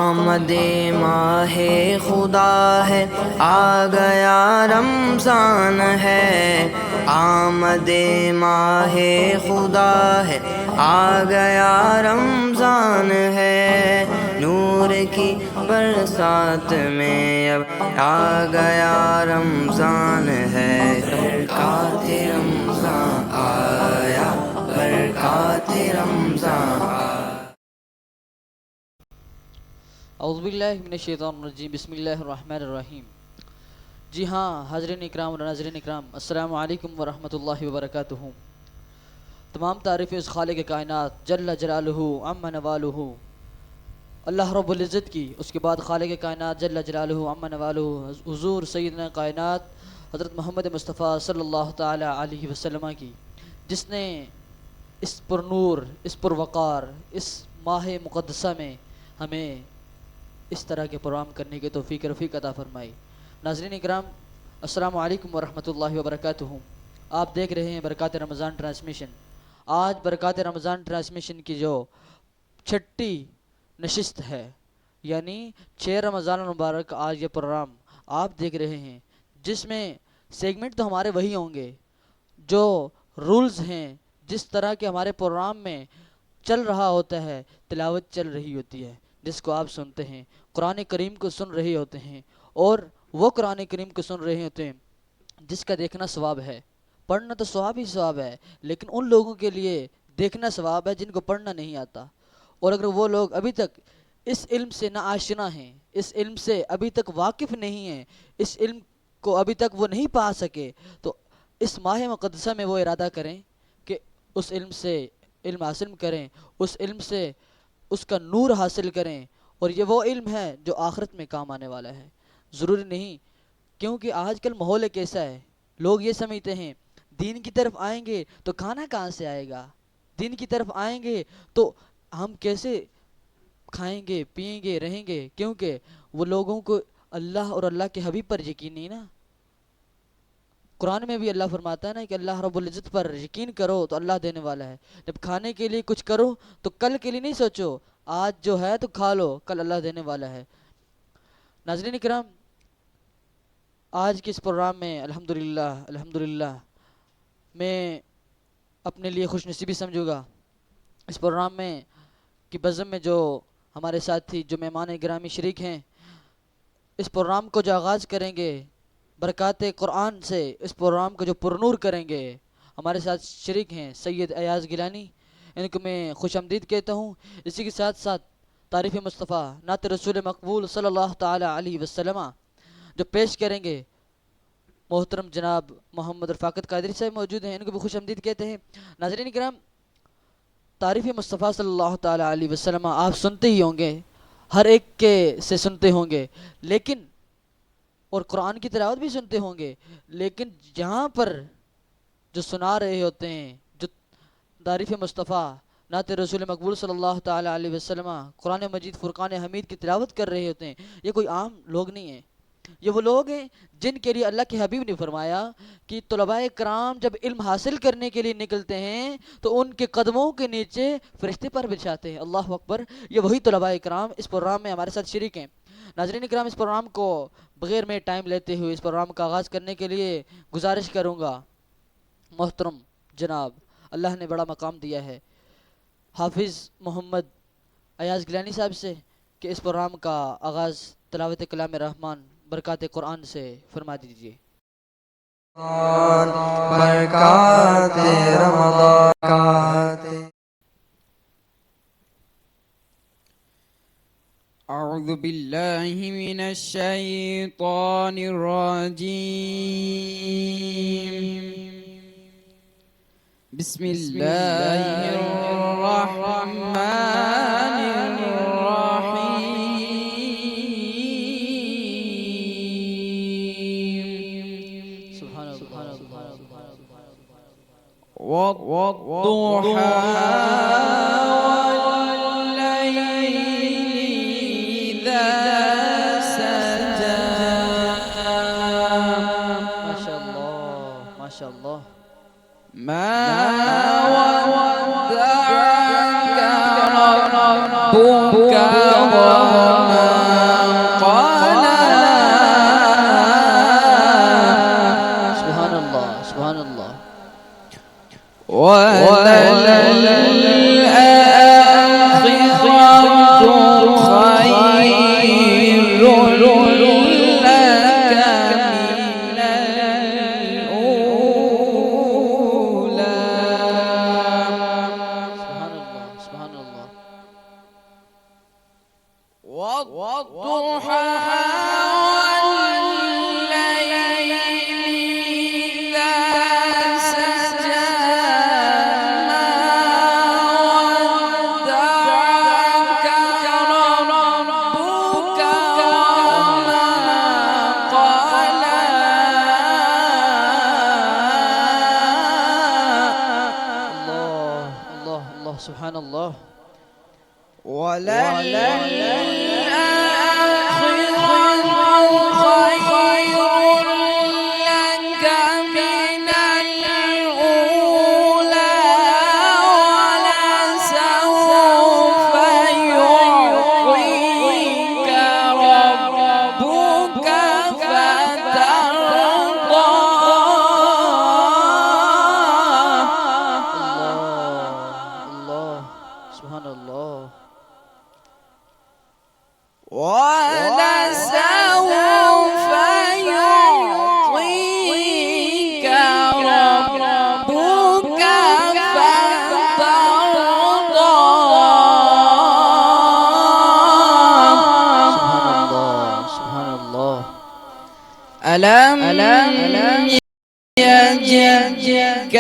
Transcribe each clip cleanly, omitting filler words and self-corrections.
آمد ماہ خدا ہے، آ گیا رمضان ہے، آمد ماہ خدا ہے، آ گیا رمضان ہے، نور کی برسات میں اب آ گیا رمضان ہے، برکات رمضان آیا، برکات رمضان آیا۔ اعوذ باللہ من الشیطان الرجیم، بسم اللہ الرحمن الرحیم۔ جی ہاں حاضرین اکرام اور ناظرین اکرام، السلام علیکم ورحمۃ اللہ وبرکاتہ۔ تمام تعریف اس خالق کائنات جل جلالہ عم نوالہ اللہ رب العزت کی، اس کے بعد خالق کائنات جل جلالہ عم نوالہ حضور سیدنا کائنات حضرت محمد مصطفیٰ صلی اللہ تعالی علیہ وسلم کی، جس نے اس پر نور، اس پر وقار، اس ماہ مقدسہ میں ہمیں اس طرح کے پروگرام کرنے کے توفیق رفیق عطا فرمائی۔ ناظرین اکرام، السلام علیکم ورحمۃ اللہ وبرکاتہ۔ آپ دیکھ رہے ہیں برکات رمضان ٹرانسمیشن۔ آج برکات رمضان ٹرانسمیشن کی جو چھٹی نشست ہے، یعنی 6 رمضان المبارک آج یہ پروگرام آپ دیکھ رہے ہیں، جس میں سیگمنٹ تو ہمارے وہی ہوں گے، جو رولز ہیں، جس طرح کے ہمارے پروگرام میں چل رہا ہوتا ہے، تلاوت چل رہی ہوتی ہے جس کو آپ سنتے ہیں، قرآن کریم کو سن رہے ہوتے ہیں، اور وہ قرآن کریم کو سن رہے ہوتے ہیں جس کا دیکھنا ثواب ہے۔ پڑھنا تو ثواب ہی ثواب ہے، لیکن ان لوگوں کے لیے دیکھنا ثواب ہے جن کو پڑھنا نہیں آتا، اور اگر وہ لوگ ابھی تک اس علم سے نا آشنا ہیں، اس علم سے ابھی تک واقف نہیں ہیں، اس علم کو ابھی تک وہ نہیں پا سکے، تو اس ماہ مقدسہ میں وہ ارادہ کریں کہ اس علم سے علم حاصل کریں، اس علم سے اس کا نور حاصل کریں، اور یہ وہ علم ہے جو آخرت میں کام آنے والا ہے۔ ضروری نہیں، کیونکہ آج کل ماحول کیسا ہے، لوگ یہ سمجھتے ہیں دین کی طرف آئیں گے تو کھانا کہاں سے آئے گا، دین کی طرف آئیں گے تو ہم کیسے کھائیں گے، پئیں گے، رہیں گے، کیونکہ وہ لوگوں کو اللہ اور اللہ کے حبیب پر یقین نہیں نا۔ قرآن میں بھی اللہ فرماتا ہے نا کہ اللہ رب العزت پر یقین کرو تو اللہ دینے والا ہے۔ جب کھانے کے لیے کچھ کرو تو کل کے لیے نہیں سوچو، آج جو ہے تو کھا لو، کل اللہ دینے والا ہے۔ ناظرین کرام، آج کے اس پروگرام میں الحمدللہ میں اپنے لیے خوش نصیبی سمجھوں گا، اس پروگرام میں کی بزم میں جو ہمارے ساتھی، جو مہمان گرامی شریک ہیں، اس پروگرام کو جو آغاز کریں گے برکات قرآن سے، اس پروگرام کو جو پرنور کریں گے، ہمارے ساتھ شریک ہیں سید ایاز گیلانی، ان کو میں خوش آمدید کہتا ہوں۔ اسی کے ساتھ ساتھ تعریف مصطفیٰ نعت رسول مقبول صلی اللہ تعالی علیہ وسلم جو پیش کریں گے، محترم جناب محمد رفاقت قادری صاحب موجود ہیں، ان کو بھی خوش آمدید کہتے ہیں۔ ناظرین کرام، تعریف مصطفیٰ صلی اللہ تعالی علیہ وسلم آپ سنتے ہی ہوں گے، ہر ایک کے سے سنتے ہوں گے، لیکن اور قرآن کی تلاوت بھی سنتے ہوں گے، لیکن جہاں پر جو سنا رہے ہوتے ہیں، جو تعریف مصطفیٰ نعت رسول مقبول صلی اللہ تعالی علیہ وسلم قرآن مجید فرقان حمید کی تلاوت کر رہے ہوتے ہیں، یہ کوئی عام لوگ نہیں ہیں، یہ وہ لوگ ہیں جن کے لیے اللہ کے حبیب نے فرمایا کہ طلباء کرام جب علم حاصل کرنے کے لیے نکلتے ہیں تو ان کے قدموں کے نیچے فرشتے پر بچھاتے ہیں۔ اللہ اکبر، یہ وہی طلباء کرام اس پروگرام میں ہمارے ساتھ شریک ہیں۔ ناظرین کرام، اس پروگرام کو بغیر میں ٹائم لیتے ہوئے اس پروگرام کا آغاز کرنے کے لیے گزارش کروں گا محترم جناب، اللہ نے بڑا مقام دیا ہے، حافظ محمد ایاز گیلانی صاحب سے، کہ اس پروگرام کا آغاز تلاوت کلام رحمان برکات قرآن سے فرما دیجیے۔ برکات رمضان، اعوذ باللہ من الشیطان الرجیم، بسم اللہ الرحمن الرحیم۔ سبحان اللہ، والضحى والليل إذا سجى، ما شاء اللہ، ما شاء اللہ۔ ما ودعك ربك وما والضحى والليل إذا سجى ما ودعك ربك وما قلى الله سبحان الله. وللآخرة خير لك من الأولى ولسوف يعطيك ربك فترضى. الله سبحان الله. ولسوف يعطيك ربك فترضى. سبحان الله. ألم يجدك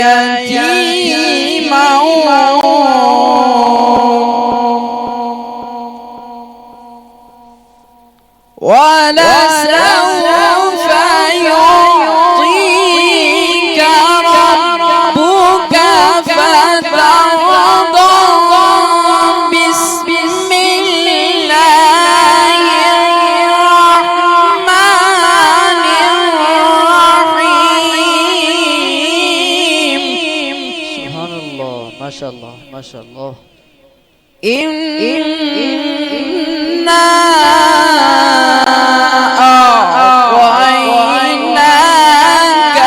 يتيما ولسوف يعطيك ربك فترضى. بسم الله الرحمن الرحيم. سبحان الله. ما شاء الله ما شاء الله. إنا أعطيناك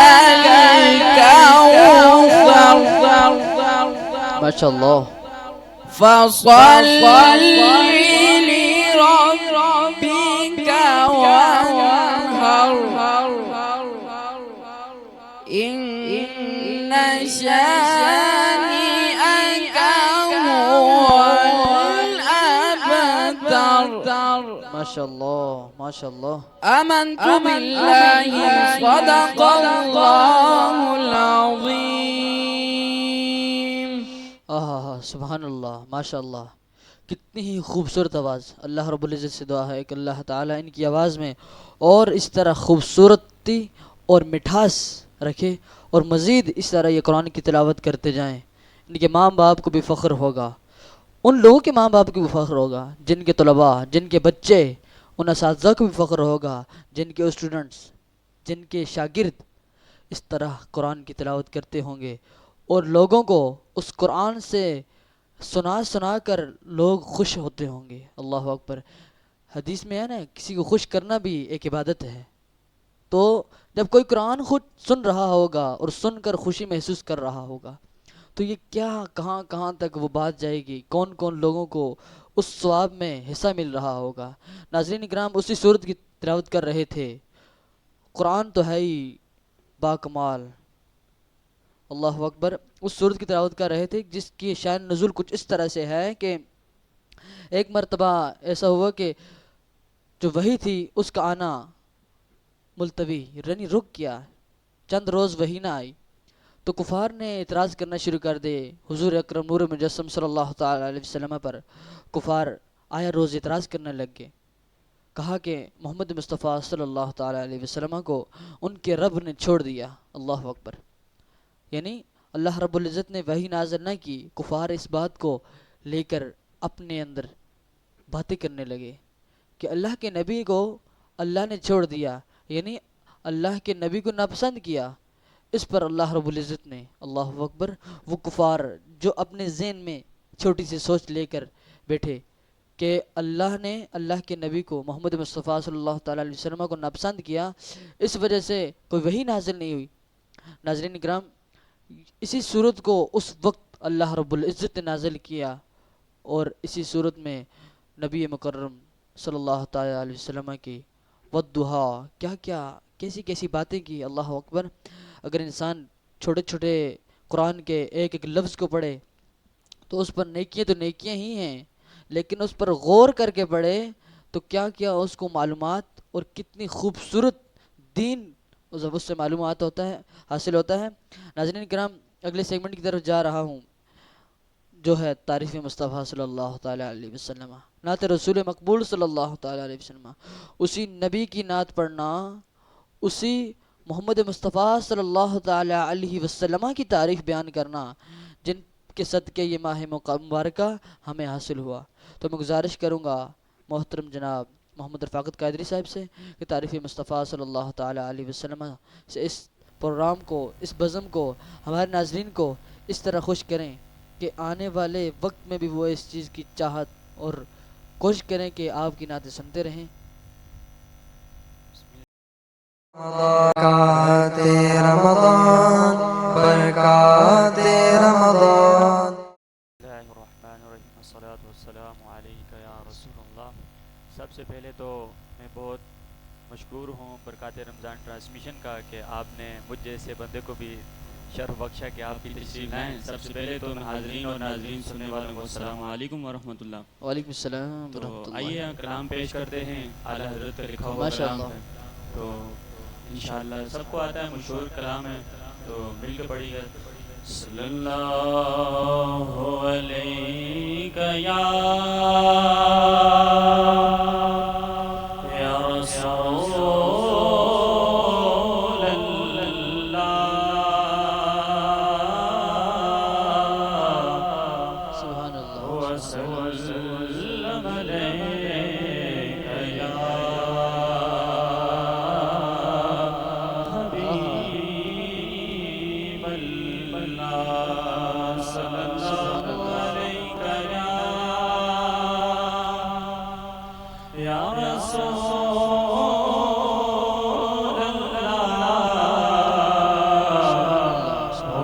الكوثر ما شاء الله. فصل لربك وانهر إن شانئك هو الأبتر. ما شاء الله ما شاء الله. آمنت بالله صدق الله العظيم. سبحان اللہ ماشاء اللہ. کتنی ہی خوبصورت آواز. اللہ رب العزت سے دعا ہے کہ اللہ تعالیٰ ان کی آواز میں اور اس طرح خوبصورتی اور مٹھاس رکھے اور مزید اس طرح یہ قرآن کی تلاوت کرتے جائیں. ان کے ماں باپ کو بھی فخر ہوگا, ان لوگوں کے ماں باپ کو بھی فخر ہوگا جن کے طلباء, جن کے بچے, ان اساتذہ کو بھی فخر ہوگا جن کے اسٹوڈنٹس, جن کے شاگرد اس طرح قرآن کی تلاوت کرتے ہوں گے اور لوگوں کو اس قرآن سے سنا کر لوگ خوش ہوتے ہوں گے. اللہ اکبر. حدیث میں ہے نا, کسی کو خوش کرنا بھی ایک عبادت ہے. تو جب کوئی قرآن خود سن رہا ہوگا اور سن کر خوشی محسوس کر رہا ہوگا تو یہ کیا کہاں تک وہ بات جائے گی, کون کون لوگوں کو اس ثواب میں حصہ مل رہا ہوگا. ناظرین اکرام, اسی صورت کی تلاوت کر رہے تھے. قرآن تو ہے ہی باکمال. اللہ اکبر. اس صورت کی تلاوت کر رہے تھے جس کی شان نزول کچھ اس طرح سے ہے کہ ایک مرتبہ ایسا ہوا کہ جو وحی تھی اس کا آنا ملتوی یعنی رک گیا, چند روز وحی نہ آئی تو کفار نے اعتراض کرنا شروع کر دے حضور اکرم نور مجسم صلی اللہ تعالی علیہ وسلم پر. کفار آیا روز اعتراض کرنے لگ گئے. کہا کہ محمد مصطفیٰ صلی اللہ تعالی علیہ وسلم کو ان کے رب نے چھوڑ دیا. اللہ اکبر. یعنی اللہ رب العزت نے وحی نازل نہ کی. کفار اس بات کو لے کر اپنے اندر باتیں کرنے لگے کہ اللہ کے نبی کو اللہ نے چھوڑ دیا, یعنی اللہ کے نبی کو ناپسند کیا. اس پر اللہ رب العزت نے, اللہ اکبر, وہ کفار جو اپنے ذہن میں چھوٹی سی سوچ لے کر بیٹھے کہ اللہ نے اللہ کے نبی کو محمد مصطفیٰ صلی اللہ تعالی علیہ وسلم کو ناپسند کیا, اس وجہ سے کوئی وحی نازل نہیں ہوئی. ناظرین اکرام, اسی صورت کو اس وقت اللہ رب العزت نے نازل کیا اور اسی صورت میں نبی مکرم صلی اللہ تعالی علیہ وسلم کی والضحیٰ کیسی باتیں کی. اللہ اکبر. اگر انسان چھوٹے چھوٹے قرآن کے ایک ایک لفظ کو پڑھے تو اس پر نیکیاں تو نیکیاں ہی ہیں, لیکن اس پر غور کر کے پڑھے تو کیا کیا اس کو معلومات اور کتنی خوبصورت دین اس سے معلومات ہوتا ہے حاصل ہوتا ہے۔ ناظرین کرام اگلے سیگمنٹ کی طرف جا رہا ہوں جو ہے تعریف مصطفیٰ صلی اللہ تعالیٰ علیہ وسلم، نعت رسول مقبول صلی اللہ تعالیٰ علیہ وسلم، اسی نبی کی نعت پڑھنا، اسی محمد مصطفیٰ صلی اللہ تعالیٰ علیہ وسلم کی تعریف بیان کرنا جن کے صدقے یہ ماہ مبارکہ ہمیں حاصل ہوا۔ تو میں گزارش کروں گا محترم جناب محمد رفاقت قادری صاحب سے کہ تعریف مصطفیٰ صلی اللہ تعالیٰ علیہ وسلم سے اس پروگرام کو، اس بزم کو، ہمارے ناظرین کو اس طرح خوش کریں کہ آنے والے وقت میں بھی وہ اس چیز کی چاہت اور کوشش کریں کہ آپ کی نعتیں سنتے رہیں۔ برکات رمضان، برکات رمضان۔ بسم اللہ الرحمن الرحیم، الصلاۃ والسلام علیک یا رسول اللہ۔ سب سے پہلے تو میں بہت مشکور ہوں برکات رمضان ٹرانسمیشن کا کہ آپ نے مجھ جیسے بندے کو بھی شرف بخشا کہ آپ کی تشریف لائیں۔ سب سے پہلے تو میں حاضرین اور ناظرین سننے والوں کو السلام علیکم ورحمۃ اللہ۔ وعلیکم السلام تو ورحمۃ اللہ۔ آئیے کلام پیش کرتے ہیں، اعلیٰ حضرت کا لکھا ہوا ماشاء کلام اللہ۔ ہے، تو انشاءاللہ سب کو آتا ہے، مشہور کلام ہے، تو مل کے پڑھیے گا۔ صلی اللہ علیہ یا رسول اللہ، سبحان اللہ۔ وسلم علیک یا حبیب اللہ، صلی اللہ علیک یا رسول اللہ،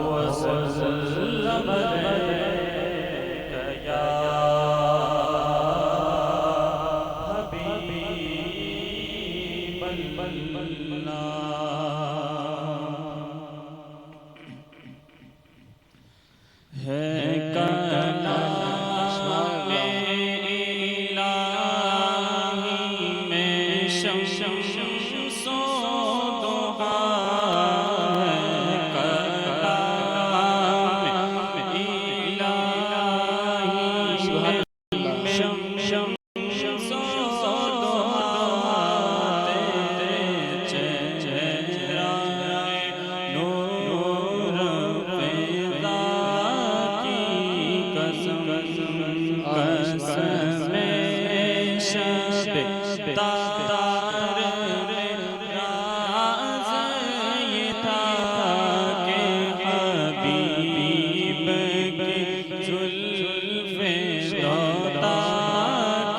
وسلم علیک یا حبیب اللہ۔ ہے کلام الہی میں شمس و ضحا، ہے کلام الہی میں شمس و ضحا، تیرے چہرہ نور پیدا کی قسم، قسم شب تار راز یہ تھا کہ حبیب کی زلف دوتا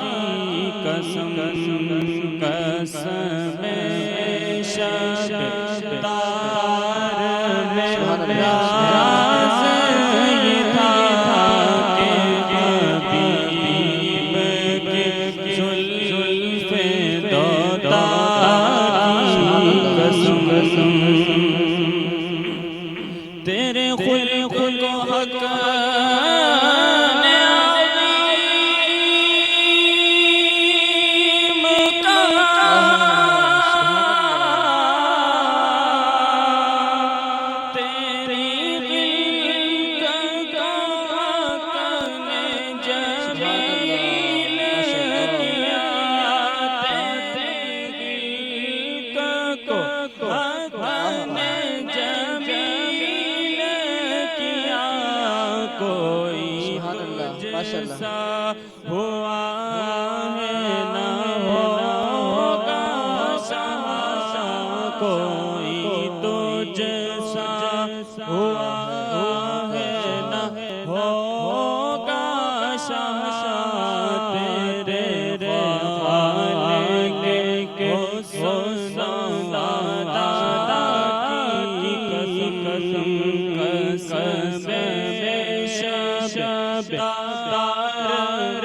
کی قسم، قسم شب تار راز یہ تھا کہ حبیب کی زلف دوتا کی قسم، تیرے خلق کو حق نے عظیم کہا، تیری خلقت کو نے جمیل کیا، تیری خلقت کو نے جمیل کیا، کوئی سبحان اللہ، ماشاء اللہ۔ جیسا ہوا ہے نہ ہوگا سا، کوئی تو جیسا ہوا ہے نہ ہوگا سا، تیرے خالق حسن دادا کی قسم، قسم شب تار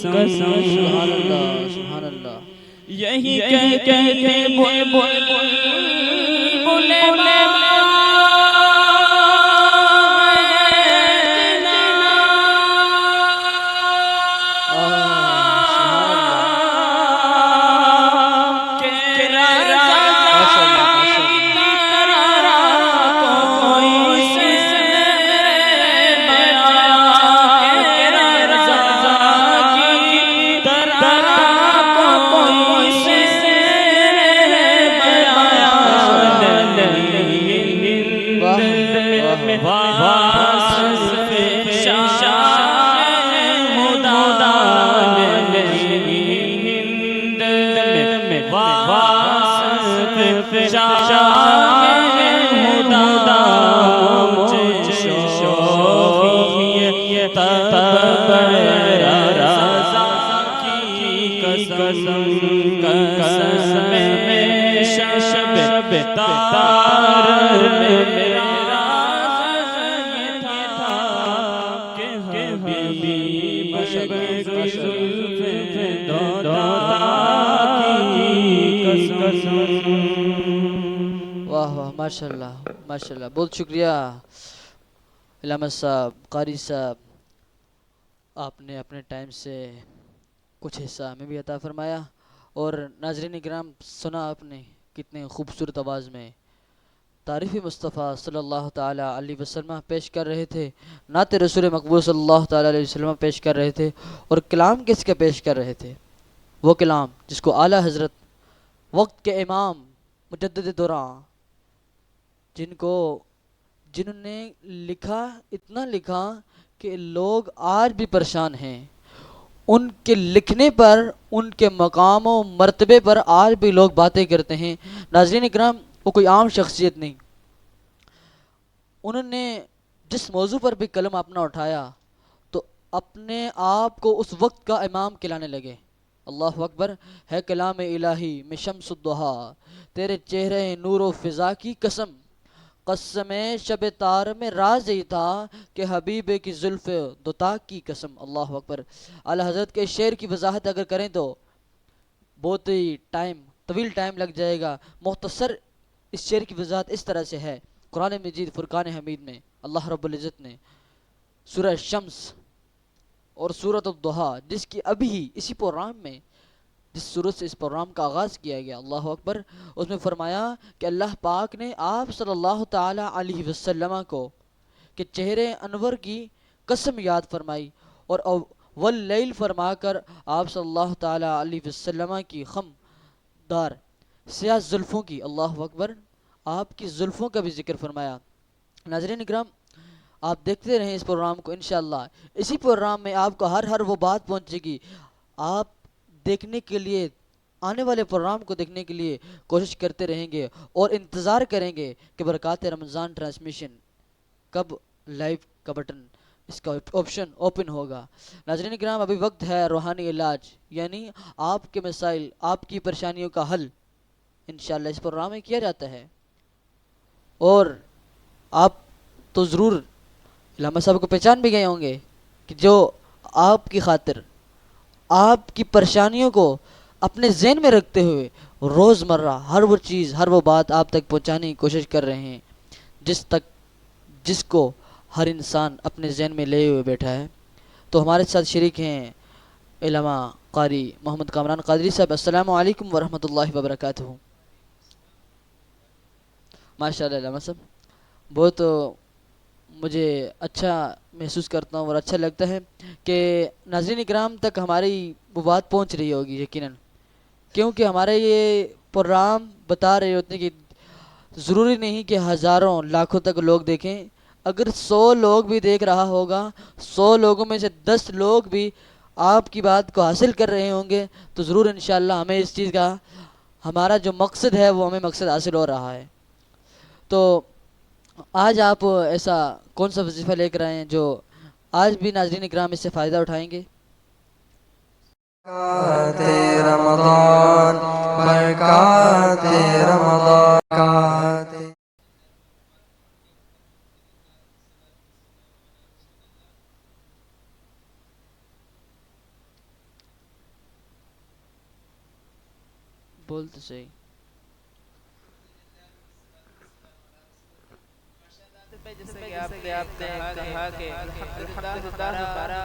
سبحان اللہ سبحان اللہ. یہی کہتے بلبل واہ واہ ماشاء اللہ ماشاء اللہ. بہت شکریہ علامہ صاحب قاری صاحب، آپ نے اپنے ٹائم سے کچھ حصہ ہمیں بھی عطا فرمایا. اور ناظرین اکرام، سنا آپ نے کتنے خوبصورت آواز میں تعریف مصطفیٰ صلی اللہ تعالیٰ علیہ وسلم پیش کر رہے تھے، نعت رسول مقبول صلی اللہ تعالیٰ علیہ وسلم پیش کر رہے تھے. اور کلام کس کا پیش کر رہے تھے؟ وہ کلام جس کو اعلیٰ حضرت وقت کے امام مجدد دوران جنہوں نے لکھا، اتنا لکھا کہ لوگ آج بھی پریشان ہیں ان کے لکھنے پر، ان کے مقام و مرتبے پر آج بھی لوگ باتیں کرتے ہیں. ناظرین اکرام، وہ کوئی عام شخصیت نہیں. انہوں نے جس موضوع پر بھی قلم اپنا اٹھایا تو اپنے آپ کو اس وقت کا امام کہلانے لگے. اللہ اکبر. ہے کلام الہی میں شمس الضحیٰ، تیرے چہرے نور و فضا کی قسم، قسم شب تار میں راز ہی تھا کہ حبیب کی زلف دوتا کی قسم. اللہ اکبر. اعلیٰ حضرت کے شعر کی وضاحت اگر کریں تو بہت ہی طویل ٹائم لگ جائے گا. مختصر اس شعر کی وضاحت اس طرح سے ہے. قرآن مجید فرقان حمید میں اللہ رب العزت نے سورہ شمس اور سورۃ الضحیٰ، جس کی ابھی اسی پروگرام میں، جس سورت سے اس پروگرام کا آغاز کیا گیا، اللہ اکبر، اس میں فرمایا کہ اللہ پاک نے آپ صلی اللہ تعالیٰ علیہ وسلم کو کہ چہرے انور کی قسم یاد فرمائی، اور واللیل فرما کر آپ صلی اللہ تعالیٰ علیہ وسلم کی خم دار سیاہ زلفوں کی، اللہ اکبر، آپ کی زلفوں کا بھی ذکر فرمایا. ناظرین اکرام، آپ دیکھتے رہیں اس پروگرام کو. انشاءاللہ اسی پروگرام میں آپ کو ہر وہ بات پہنچے گی. آپ دیکھنے کے لیے، آنے والے پروگرام کو دیکھنے کے لیے کوشش کرتے رہیں گے اور انتظار کریں گے کہ برکات رمضان ٹرانسمیشن کب لائیو کا بٹن، اس کا آپشن اوپن ہوگا. ناظرین اکرام، ابھی وقت ہے روحانی علاج، یعنی آپ کے مسائل، آپ کی پریشانیوں کا حل انشاءاللہ اس پروگرام میں کیا جاتا ہے. اور آپ تو ضرور علامہ صاحب کو پہچان بھی گئے ہوں گے کہ جو آپ کی خاطر آپ کی پریشانیوں کو اپنے ذہن میں رکھتے ہوئے روزمرہ ہر وہ چیز، ہر وہ بات آپ تک پہنچانے کی کوشش کر رہے ہیں جس کو ہر انسان اپنے ذہن میں لے ہوئے بیٹھا ہے. تو ہمارے ساتھ شریک ہیں علامہ قاری محمد کامران قادری صاحب. السلام علیکم ورحمۃ اللہ وبرکاتہ. ماشاء اللہ علامہ صاحب، بہت مجھے اچھا محسوس کرتا ہوں اور اچھا لگتا ہے کہ ناظرین اکرام تک ہماری وہ بات پہنچ رہی ہوگی یقیناً، کیونکہ ہمارے یہ پروگرام بتا رہے ہوتے ہیں کہ ضروری نہیں کہ ہزاروں لاکھوں تک لوگ دیکھیں. اگر 100 لوگ بھی دیکھ رہا ہوگا، 100 لوگوں میں سے 10 لوگ بھی آپ کی بات کو حاصل کر رہے ہوں گے تو ضرور انشاءاللہ ہمیں اس چیز کا ہمارا جو مقصد ہے وہ ہمیں مقصد حاصل ہو رہا ہے. تو آج آپ ایسا کون سا وظیفہ لے کر آئے ہیں جو آج بھی ناظرین اکرام اس سے فائدہ اٹھائیں گے؟ برکات رمضان، برکات رمضان، برکات بول تو صحیح. جیسے کہ آپ نے کہا کہ الحمدللہ ہمارا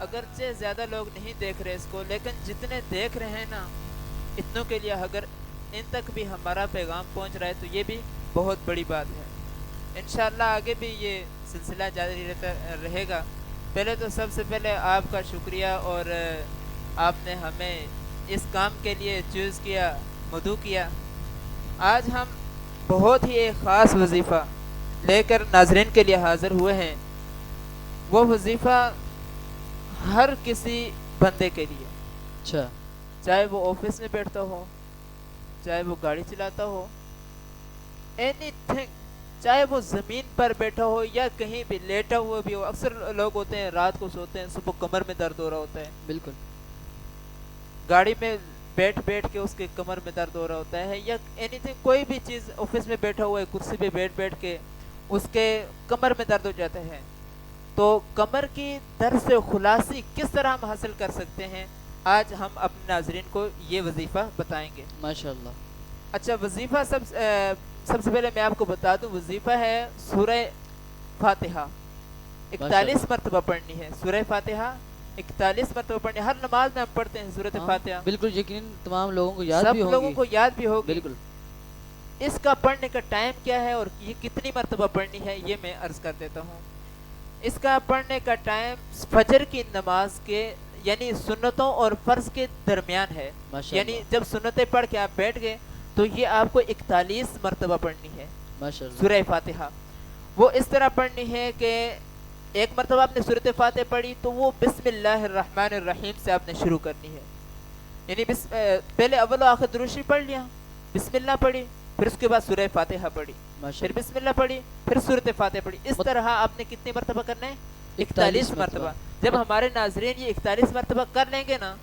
اگرچہ زیادہ لوگ نہیں دیکھ رہے اس کو، لیکن جتنے دیکھ رہے ہیں نا، اتنوں کے لیے اگر ان تک بھی ہمارا پیغام پہنچ رہا ہے تو یہ بھی بہت بڑی بات ہے. انشاءاللہ آگے بھی یہ سلسلہ جاری رہے گا. پہلے تو سب سے پہلے آپ کا شکریہ، اور آپ نے ہمیں اس کام کے لیے چوز کیا، مدعو کیا. آج ہم بہت ہی ایک خاص وظیفہ لے کر ناظرین کے لیے حاضر ہوئے ہیں. وہ وظیفہ ہر کسی بندے کے لیے، اچھا. چاہے وہ آفس میں بیٹھتا ہو، چاہے وہ گاڑی چلاتا ہو، اینی تھنگ، چاہے وہ زمین پر بیٹھا ہو یا کہیں بھی لیٹا ہوا بھی ہو. اکثر لوگ ہوتے ہیں رات کو سوتے ہیں، صبح کمر میں درد ہو رہا ہوتا ہے، بالکل. گاڑی میں بیٹھ کے اس کے کمر میں درد ہو رہا ہوتا ہے، یا اینی تھنگ کوئی بھی چیز، آفس میں بیٹھا ہوا ہے کرسی پہ بیٹھ کے اس کے کمر میں درد ہو جاتا ہے. تو کمر کی درد سے خلاصی کس طرح ہم حاصل کر سکتے ہیں، آج ہم اپنے ناظرین کو یہ وظیفہ بتائیں گے. ماشاءاللہ. اچھا، وظیفہ سب سے پہلے میں آپ کو بتا دوں، وظیفہ ہے سورہ فاتحہ 41 مرتبہ پڑھنی ہے. سورہ فاتحہ 41 مرتبہ پڑھنی ہے. ہر نماز میں ہم پڑھتے ہیں سورۃ فاتحہ. بالکل یقیناً تمام لوگوں کو یاد بھی سب ہوگی. لوگوں کو یاد بھی ہوگی. بالکل. اس کا پڑھنے کا ٹائم کیا ہے اور یہ کتنی مرتبہ پڑھنی ہے یہ میں عرض کر دیتا ہوں. اس کا پڑھنے کا ٹائم فجر کی نماز کے یعنی سنتوں اور فرض کے درمیان ہے. یعنی جب سنتیں پڑھ کے آپ بیٹھ گئے تو یہ آپ کو 41 مرتبہ پڑھنی ہے سورہ فاتحہ. وہ اس طرح پڑھنی ہے کہ ایک مرتبہ آپ نے سورۃ فاتحہ پڑھی تو وہ بسم اللہ الرحمن الرحیم سے آپ نے شروع کرنی ہے. یعنی پہلے اول و آخر درود شریف پڑھ لیا، بسم اللہ پڑھی، پھر اس کے بعد سورہ فاتحہ پڑھی، پھر بسم اللہ پڑھی، پھر سورۃ فاتحہ پڑھی. اس طرح آپ نے کتنی مرتبہ کرنا ہے؟ 41 مرتبہ. جب ہمارے ناظرین یہ 41 مرتبہ کر لیں گے نا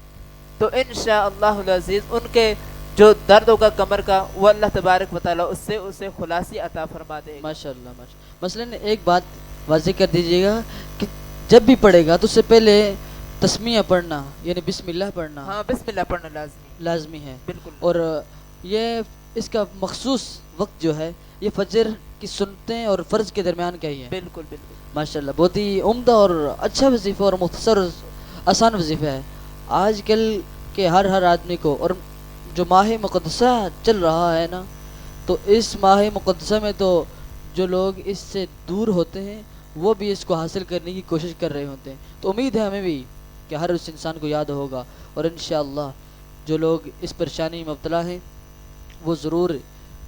تو انشاءاللہ العزیز ان کے جو درد ہوگا کمر کا وہ اللہ تبارک و تعالیٰ اسے خلاصی عطا فرما دے گا. ماشاءاللہ. مثلاً ایک بات واضح کر دیجیے گا کہ جب بھی پڑھے گا تو اس سے پہلے تسمیہ پڑھنا یعنی بسم اللہ پڑھنا. ہاں، بسم اللہ پڑھنا لازمی ہے. بالکل. اور یہ اس کا مخصوص وقت جو ہے یہ فجر کی سنتیں اور فرض کے درمیان کا ہی ہے. بالکل بالکل. ماشاءاللہ بہت ہی عمدہ اور اچھا وظیفہ اور مختصر آسان وظیفہ ہے. آج کل کے ہر آدمی کو، اور جو ماہ مقدسہ چل رہا ہے نا، تو اس ماہ مقدسہ میں تو جو لوگ اس سے دور ہوتے ہیں وہ بھی اس کو حاصل کرنے کی کوشش کر رہے ہوتے ہیں. تو امید ہے ہمیں بھی کہ ہر اس انسان کو یاد ہوگا، اور انشاءاللہ جو لوگ اس پریشانی میں مبتلا ہیں وہ ضرور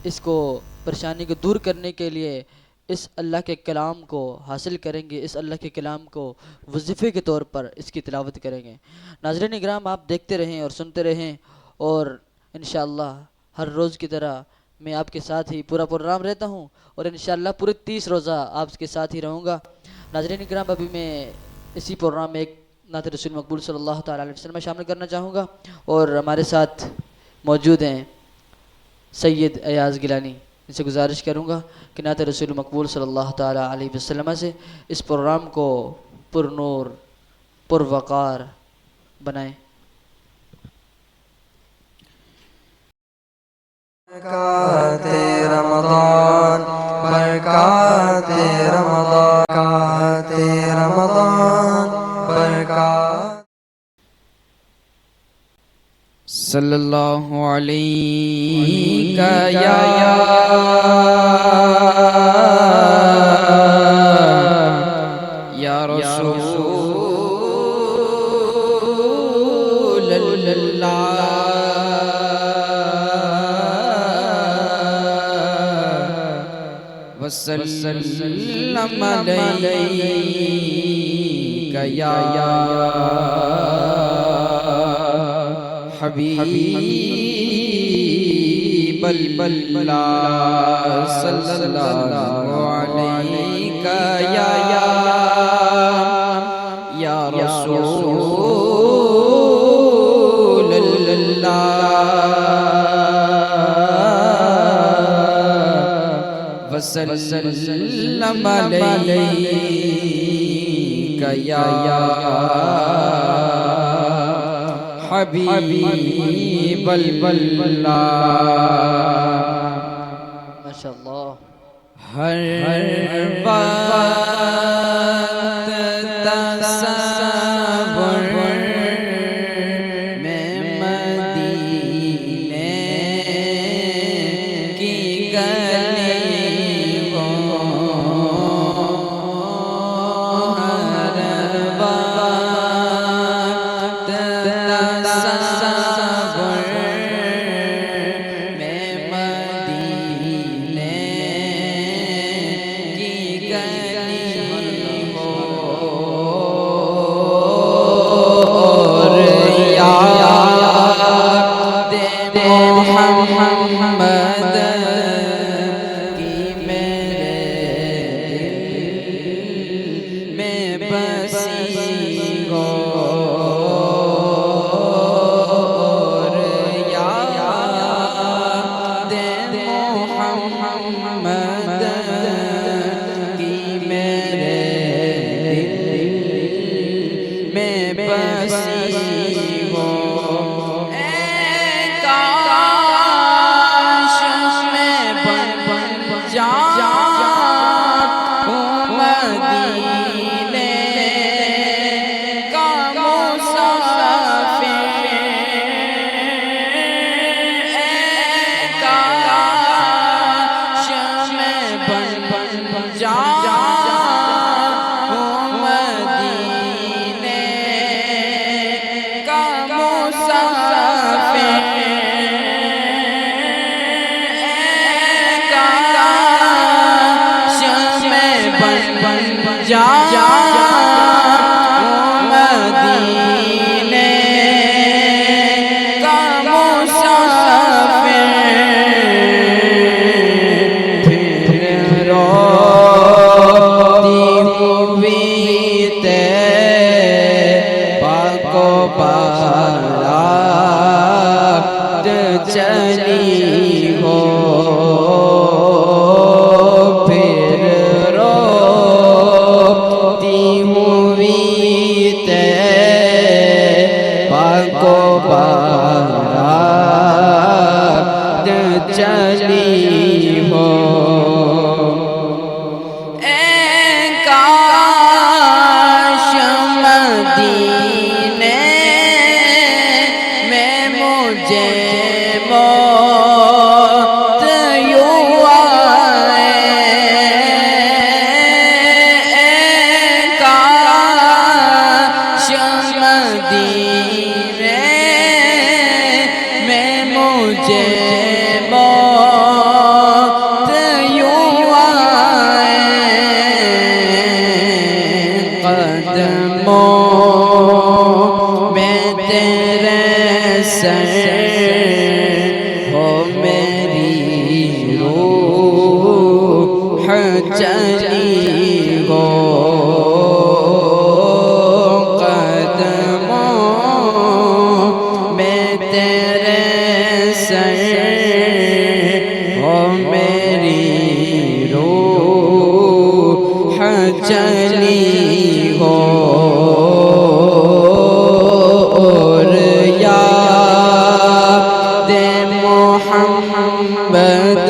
اس کو پریشانی کو دور کرنے کے لیے اس اللہ کے کلام کو حاصل کریں گے، اس اللہ کے کلام کو وظیفے کے طور پر اس کی تلاوت کریں گے. ناظرین اکرام، آپ دیکھتے رہیں اور سنتے رہیں، اور انشاءاللہ ہر روز کی طرح میں آپ کے ساتھ ہی پورا پروگرام رہتا ہوں، اور انشاءاللہ پورے 30 روزہ آپ کے ساتھ ہی رہوں گا. ناظرین اکرام، ابھی میں اسی پروگرام میں ایک نعت رسول مقبول صلی اللہ تعالیٰ علیہ وسلم میں شامل کرنا چاہوں گا، اور ہمارے ساتھ موجود ہیں سید ایاز گیلانی. ان سے گزارش کروں گا کہ نعت رسول مقبول صلی اللہ تعالیٰ علیہ وسلم سے اس پروگرام کو پر نور پر وقار بنائیں. برکات رمضان، برکات رمضان، برکات رمضان، برکات صلی اللہ علیہ یا رسول اللہ وسلم علیہ یا حبیب اللہ صلی اللہ علیہ یا رسول اللہ وسلم علیک یا حبیب اللہ ماشاءاللہ ہر وقت تصور میں مدینے کی گلیوں ہر وقت تصور میں مدینے کی گلیوں اور یاد محمد کی میرے دل میں بسی ہو اور یاد محمد کی میرے دل میں بسی ہو کاش میں بن جاؤں مدینے کا مسافر کاش میں بن جاؤں مدینے کا مسافر کاش میں بن جاؤں مدینے کا مسافر پھر روتی ہوئی پاک و پاک چلی ہو پھر روتی ہوئی پاک و پاک چلی ہو کاش مدینے میں مجھے موت یوں آئے کاش مدینے میں مجھے موت یوں آئے قدموں میں تیرے سر ہو میری روح چلی ہو قدموں میں تیرے سر ہو میری روح چلی ہو اور یاد محمد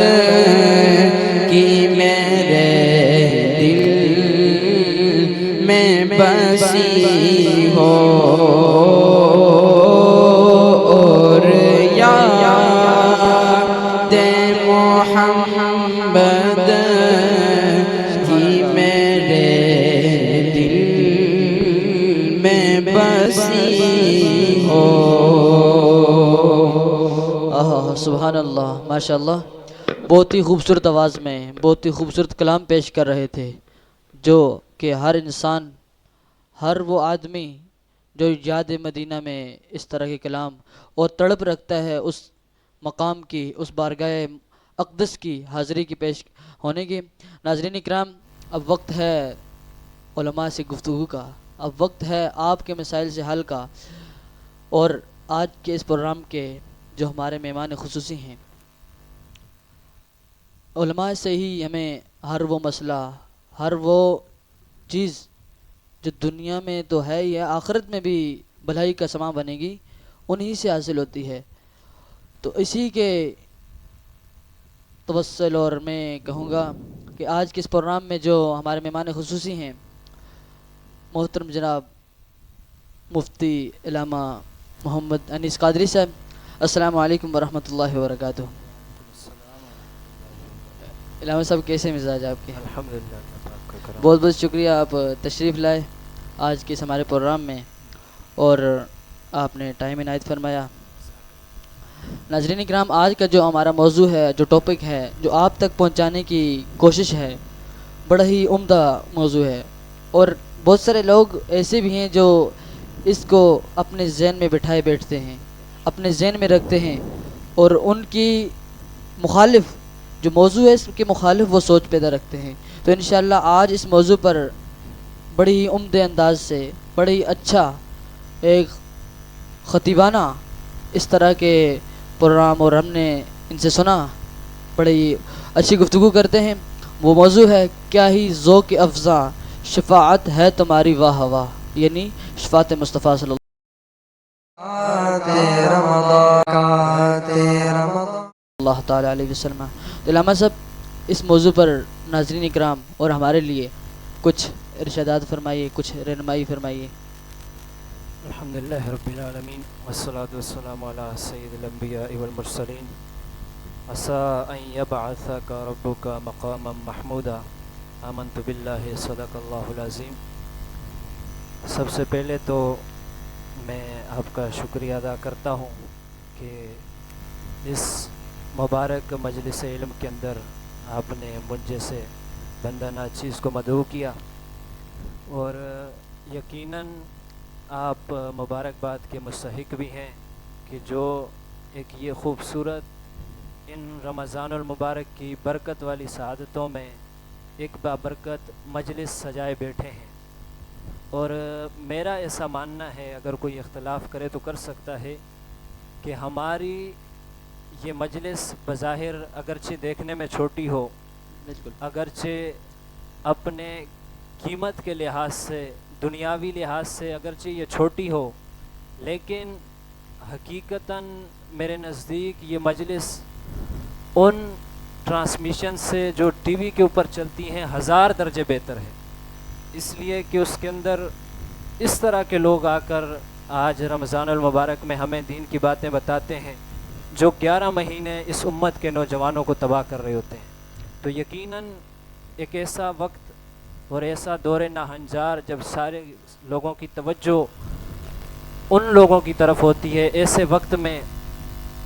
کی میرے دل میں بسی ہو اور یاد محمد کی میرے دل میں بسی ہو سبحان اللہ ماشاءاللہ بہت ہی خوبصورت آواز میں بہت ہی خوبصورت کلام پیش کر رہے تھے جو کہ ہر انسان ہر وہ آدمی جو یاد مدینہ میں اس طرح کے کلام اور تڑپ رکھتا ہے اس مقام کی، اس بارگاہ اقدس کی حاضری کی پیش ہونے کی۔ ناظرین اکرام، اب وقت ہے علماء سے گفتگو کا، اب وقت ہے آپ کے مسائل سے حل کا، اور آج کے اس پروگرام کے جو ہمارے مہمان خصوصی ہیں، علماء سے ہی ہمیں ہر وہ مسئلہ، ہر وہ چیز جو دنیا میں تو ہے ہی ہے، آخرت میں بھی بھلائی کا سامان بنے گی، انہی سے حاصل ہوتی ہے۔ تو اسی کے توسل، اور میں کہوں گا کہ آج کے اس پروگرام میں جو ہمارے مہمان خصوصی ہیں، محترم جناب مفتی علامہ محمد انیس قادری صاحب، السلام علیکم ورحمۃ اللہ وبرکاتہ۔ علامہ صاحب، کیسے مزاج آپ کے؟ الحمدللہ، بہت بہت شکریہ، آپ تشریف لائے آج کے اس ہمارے پروگرام میں اور آپ نے ٹائم عنایت فرمایا۔ ناظرین اکرام، آج کا جو ہمارا موضوع ہے، جو ٹاپک ہے، جو آپ تک پہنچانے کی کوشش ہے، بڑا ہی عمدہ موضوع ہے، اور بہت سارے لوگ ایسے بھی ہیں جو اس کو اپنے ذہن میں بٹھائے بیٹھتے ہیں، اپنے ذہن میں رکھتے ہیں، اور ان کی مخالف جو موضوع ہے اس کے مخالف وہ سوچ پیدا رکھتے ہیں۔ تو انشاءاللہ آج اس موضوع پر بڑی ہی عمدہ انداز سے، بڑی ہی اچھا ایک خطیبانہ اس طرح کے پروگرام، اور ہم نے ان سے سنا، بڑی اچھی گفتگو کرتے ہیں۔ وہ موضوع ہے کیا ہی ذوق افزا شفاعت ہے تمہاری واہ واہ، یعنی شفاعت مصطفیٰ صلی اللہ تعالیٰ علیہ وسلم۔ تو علامہ صاحب، اس موضوع پر ناظرین اکرام اور ہمارے لیے کچھ ارشادات فرمائیے، کچھ رہنمائی فرمائیے۔ الحمدللہ رب العالمین، والصلاة والسلام علی سید الانبیاء والمرسلین، عسیٰ ان یبعثک ربک مقاما محمودا، آمنت باللہ صدق اللہ العظیم۔ سب سے پہلے تو میں آپ کا شکریہ ادا کرتا ہوں کہ اس مبارک مجلس علم کے اندر آپ نے مجھ جیسے بندہ ناچیز کو مدعو کیا، اور یقیناً آپ مبارکباد کے مستحق بھی ہیں کہ جو ایک یہ خوبصورت ان رمضان المبارک کی برکت والی سعادتوں میں ایک بابرکت مجلس سجائے بیٹھے ہیں۔ اور میرا ایسا ماننا ہے، اگر کوئی اختلاف کرے تو کر سکتا ہے، کہ ہماری یہ مجلس بظاہر اگرچہ دیکھنے میں چھوٹی ہو، بالکل، اگرچہ اپنے قیمت کے لحاظ سے، دنیاوی لحاظ سے اگرچہ یہ چھوٹی ہو، لیکن حقیقتاً میرے نزدیک یہ مجلس ان ٹرانسمیشن سے جو ٹی وی کے اوپر چلتی ہیں 1000 درجے بہتر ہے، اس لیے کہ اس کے اندر اس طرح کے لوگ آ کر آج رمضان المبارک میں ہمیں دین کی باتیں بتاتے ہیں جو 11 مہینے اس امت کے نوجوانوں کو تباہ کر رہے ہوتے ہیں۔ تو یقیناً ایک ایسا وقت اور ایسا دور ناہنجار جب سارے لوگوں کی توجہ ان لوگوں کی طرف ہوتی ہے، ایسے وقت میں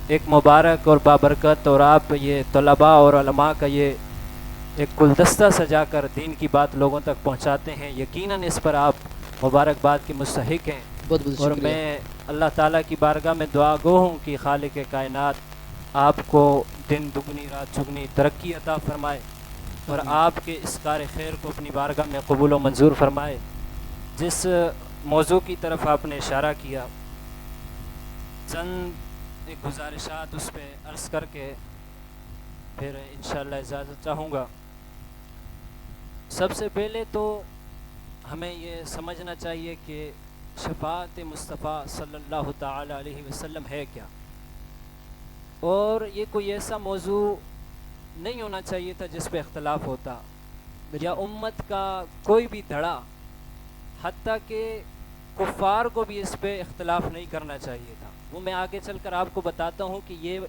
ایک مبارک اور بابرکت، اور آپ یہ طلباء اور علماء کا یہ ایک گلدستہ سجا کر دین کی بات لوگوں تک پہنچاتے ہیں، یقیناً اس پر آپ مبارکباد کے مستحق ہیں۔ بہت بہت اور شکریہ۔ میں اللہ تعالیٰ کی بارگاہ میں دعا گو ہوں کہ خالق کائنات آپ کو دن دگنی رات چگنی ترقی عطا فرمائے، اور آپ کے اس کار خیر کو اپنی بارگاہ میں قبول و منظور فرمائے۔ جس موضوع کی طرف آپ نے اشارہ کیا، چند ایک گزارشات اس پہ عرض کر کے پھر انشاءاللہ اجازت چاہوں گا۔ سب سے پہلے تو ہمیں یہ سمجھنا چاہیے کہ شفاعت مصطفیٰ صلی اللہ تعالی علیہ وسلم ہے کیا، اور یہ کوئی ایسا موضوع نہیں ہونا چاہیے تھا جس پہ اختلاف ہوتا، یا امت کا کوئی بھی دھڑا، حتیٰ کہ کفار کو بھی اس پہ اختلاف نہیں کرنا چاہیے تھا۔ وہ میں آگے چل کر آپ کو بتاتا ہوں کہ یہ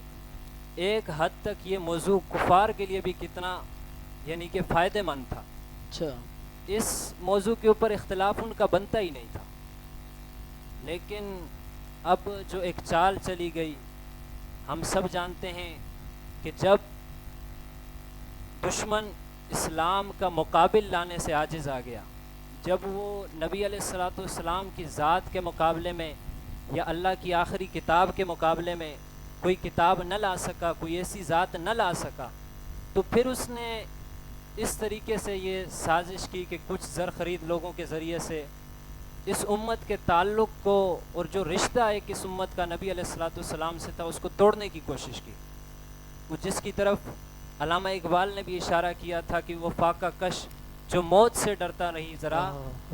ایک حد تک یہ موضوع کفار کے لیے بھی کتنا یعنی کہ فائدہ مند تھا۔ اچھا، اس موضوع کے اوپر اختلاف ان کا بنتا ہی نہیں تھا، لیکن اب جو ایک چال چلی گئی، ہم سب جانتے ہیں کہ جب دشمن اسلام کا مقابل لانے سے عاجز آ گیا، جب وہ نبی علیہ الصلوۃ والسلام کی ذات کے مقابلے میں یا اللہ کی آخری کتاب کے مقابلے میں کوئی کتاب نہ لا سکا، کوئی ایسی ذات نہ لا سکا، تو پھر اس نے اس طریقے سے یہ سازش کی کہ کچھ زر خرید لوگوں کے ذریعے سے اس امت کے تعلق کو اور جو رشتہ ایک اس امت کا نبی علیہ الصلوۃ والسلام سے تھا اس کو توڑنے کی کوشش کی، وہ جس کی طرف علامہ اقبال نے بھی اشارہ کیا تھا کہ وہ فاقہ کش جو موت سے ڈرتا نہیں، ذرا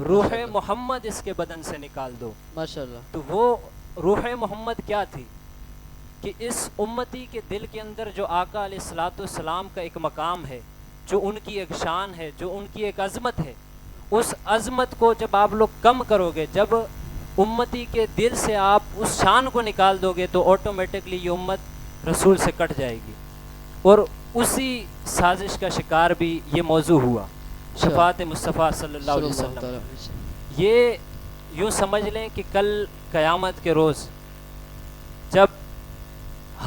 روح محمد اس کے بدن سے نکال دو۔ ماشاءاللہ۔ تو وہ روح محمد کیا تھی کہ اس امتی کے دل کے اندر جو آقا علیہ الصلوۃ والسلام کا ایک مقام ہے، جو ان کی ایک شان ہے، جو ان کی ایک عظمت ہے، اس عظمت کو جب آپ لوگ کم کرو گے، جب امتی کے دل سے آپ اس شان کو نکال دو گے، تو آٹومیٹکلی یہ امت رسول سے کٹ جائے گی، اور اسی سازش کا شکار بھی یہ موضوع ہوا، شفاعت مصطفیٰ صلی اللہ علیہ وسلم۔ یہ یوں سمجھ لیں کہ کل قیامت کے روز جب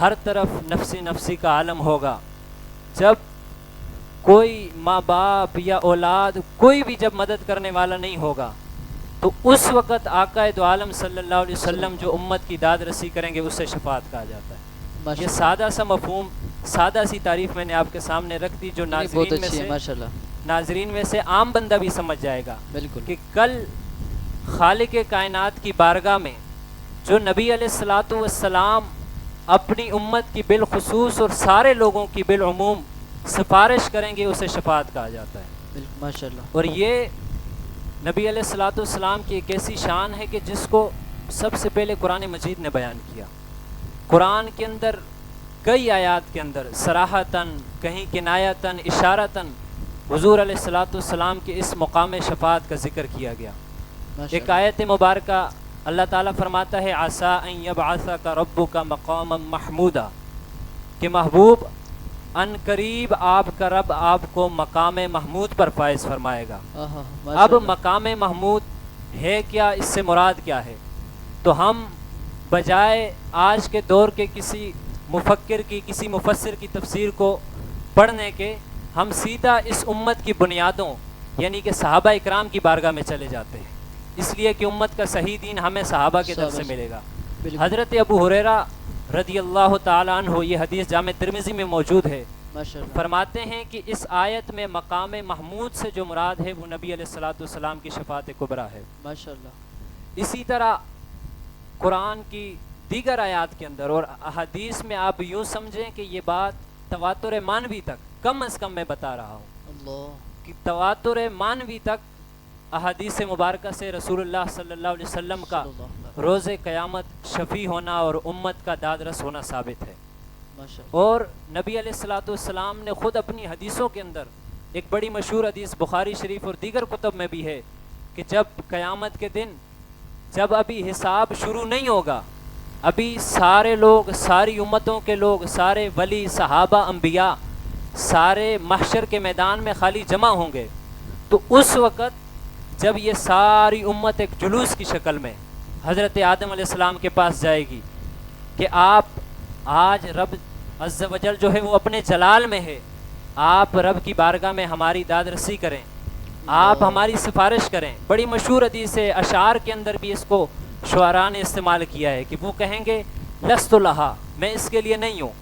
ہر طرف نفسی نفسی کا عالم ہوگا، جب کوئی ماں باپ یا اولاد کوئی بھی جب مدد کرنے والا نہیں ہوگا، تو اس وقت آقا دو عالم صلی اللہ علیہ وسلم جو امت کی داد رسی کریں گے اسے شفاعت کہا جاتا ہے۔ یہ سادہ سا مفہوم، سادہ سی تعریف میں نے آپ کے سامنے رکھ دی، جو ناظرین میں سے عام بندہ بھی سمجھ جائے گا بالکل کہ کل خالق کائنات کی بارگاہ میں جو نبی علیہ الصلوۃ والسلام اپنی امت کی بالخصوص اور سارے لوگوں کی بالعموم سفارش کریں گے اسے شفاعت کہا جاتا ہے۔ ماشاءاللہ۔ اور یہ نبی علیہ الصلوۃ والسلام کی ایک ایسی شان ہے کہ جس کو سب سے پہلے قرآن مجید نے بیان کیا۔ قرآن کے اندر کئی آیات کے اندر صراحتاً، کہیں کنایتاً، اشارتاً حضور علیہ الصلوۃ والسلام کے اس مقام شفاعت کا ذکر کیا گیا۔ ایک آیت مبارکہ اللہ تعالیٰ فرماتا ہے عسیٰ ان یبعثک ربک مقاما محمودا، کہ محبوب ان قریب آپ کا رب آپ کو مقام محمود پر فائز فرمائے گا۔ اب مقام محمود ہے کیا، اس سے مراد کیا ہے؟ تو ہم بجائے آج کے دور کے کسی مفکر کی، کسی مفسر کی تفسیر کو پڑھنے کے، ہم سیدھا اس امت کی بنیادوں یعنی کہ صحابہ اکرام کی بارگاہ میں چلے جاتے ہیں، اس لیے کہ امت کا صحیح دین ہمیں صحابہ کے در سے ملے گا۔ حضرت ابو ہریرہ رضی اللہ تعالیٰ عنہ، یہ حدیث جامع ترمذی میں موجود ہے، فرماتے ہیں کہ اس آیت میں مقام محمود سے جو مراد ہے وہ نبی علیہ الصلوۃ والسلام کی شفاعت کبریٰ ہے۔ ماشاءاللہ۔ اسی طرح قرآن کی دیگر آیات کے اندر اور احادیث میں آپ یوں سمجھیں کہ یہ بات تواتر مانوی تک، کم از کم میں بتا رہا ہوں اللہ کہ تواتر مانوی تک احادیث مبارکہ سے رسول اللہ صلی اللہ علیہ وسلم کا روز قیامت شفیع ہونا اور امت کا دادرس ہونا ثابت ہے۔ اور نبی علیہ الصلوۃ والسلام نے خود اپنی حدیثوں کے اندر ایک بڑی مشہور حدیث بخاری شریف اور دیگر کتب میں بھی ہے کہ جب قیامت کے دن، جب ابھی حساب شروع نہیں ہوگا، ابھی سارے لوگ، ساری امتوں کے لوگ، سارے ولی، صحابہ، انبیاء، سارے محشر کے میدان میں خالی جمع ہوں گے، تو اس وقت جب یہ ساری امت ایک جلوس کی شکل میں حضرت آدم علیہ السلام کے پاس جائے گی کہ آپ آج رب عز و جل جو ہے وہ اپنے جلال میں ہے، آپ رب کی بارگاہ میں ہماری داد رسی کریں، آپ ہماری سفارش کریں۔ بڑی مشہور حدیث ہے، اشعار کے اندر بھی اس کو شعراء نے استعمال کیا ہے کہ وہ کہیں گے لست لہا، میں اس کے لیے نہیں ہوں،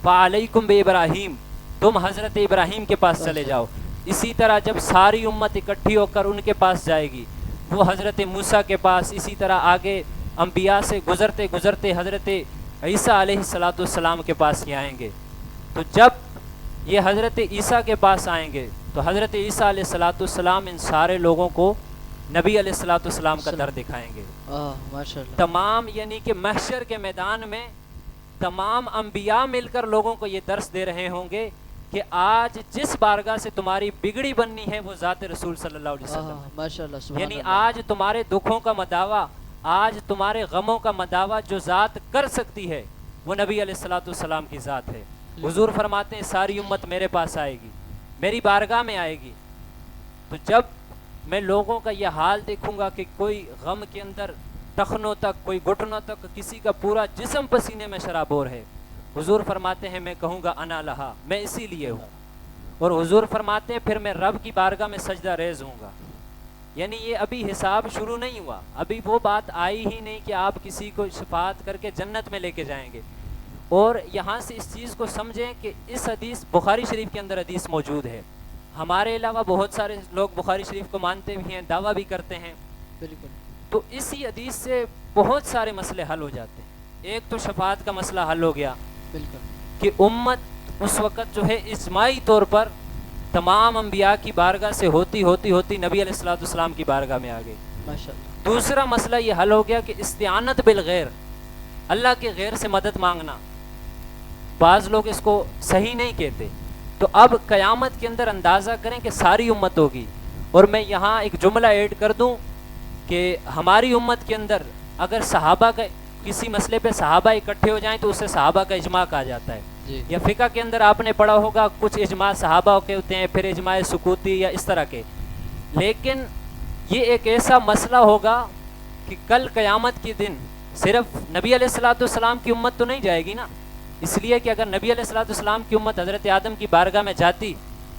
فعلیکم بابراہیم، تم حضرت ابراہیم کے پاس چلے جاؤ۔ اسی طرح جب ساری امت اکٹھی ہو کر ان کے پاس جائے گی، وہ حضرت موسیٰ کے پاس، اسی طرح آگے انبیاء سے گزرتے گزرتے حضرت عیسیٰ علیہ الصلوۃ والسلام کے پاس یہ آئیں گے۔ تو جب یہ حضرت عیسیٰ کے پاس آئیں گے تو حضرت عیسیٰ علیہ الصلوۃ والسلام ان سارے لوگوں کو نبی علیہ الصلوۃ والسلام کا در دکھائیں گے۔ تمام یعنی کہ محشر کے میدان میں تمام انبیاء مل کر لوگوں کو یہ درس دے رہے ہوں گے کہ آج جس بارگاہ سے تمہاری بگڑی بننی ہے وہ ذات رسول صلی اللہ علیہ وسلم، یعنی آج تمہارے دکھوں کا مداوع، آج تمہارے غموں کا مداوع جو ذات کر سکتی ہے وہ نبی علیہ الصلوۃ والسلام کی ذات ہے۔ حضور فرماتے ہیں ساری امت میرے پاس آئے گی، میری بارگاہ میں آئے گی، تو جب میں لوگوں کا یہ حال دیکھوں گا کہ کوئی غم کے اندر ٹخنوں تک، کوئی گھٹنوں تک، کسی کا پورا جسم پسینے میں شرابور ہے، حضور فرماتے ہیں میں کہوں گا انا لہا، میں اسی لیے ہوں۔ اور حضور فرماتے ہیں پھر میں رب کی بارگاہ میں سجدہ ریز ہوں گا، یعنی یہ ابھی حساب شروع نہیں ہوا، ابھی وہ بات آئی ہی نہیں کہ آپ کسی کو شفاعت کر کے جنت میں لے کے جائیں گے۔ اور یہاں سے اس چیز کو سمجھیں کہ اس حدیث بخاری شریف کے اندر حدیث موجود ہے، ہمارے علاوہ بہت سارے لوگ بخاری شریف کو مانتے بھی ہیں، دعویٰ بھی کرتے ہیں، بالکل تو اسی حدیث سے بہت سارے مسئلے حل ہو جاتے ہیں۔ ایک تو شفاعت کا مسئلہ حل ہو گیا بالکل کہ امت اس وقت جو ہے اجماعی طور پر تمام انبیاء کی بارگاہ سے ہوتی نبی علیہ الصلوۃ والسلام کی بارگاہ میں آ گئی۔ ماشاء اللہ دوسرا مسئلہ یہ حل ہو گیا کہ استعانت بالغیر، اللہ کے غیر سے مدد مانگنا، بعض لوگ اس کو صحیح نہیں کہتے، تو اب قیامت کے اندر اندازہ کریں کہ ساری امت ہوگی۔ اور میں یہاں ایک جملہ ایڈ کر دوں کہ ہماری امت کے اندر اگر صحابہ کا کسی مسئلے پہ صحابہ اکٹھے ہو جائیں تو اسے صحابہ کا اجماع کہا جاتا ہے، جی یا فقہ کے اندر آپ نے پڑھا ہوگا کچھ اجماع صحابہ کے ہوتے ہیں، پھر اجماع سکوتی یا اس طرح کے، لیکن یہ ایک ایسا مسئلہ ہوگا کہ کل قیامت کے دن صرف نبی علیہ الصلوۃ والسلام کی امت تو نہیں جائے گی نا، اس لیے کہ اگر نبی علیہ الصلوۃ والسلام کی امت حضرت آدم کی بارگاہ میں جاتی،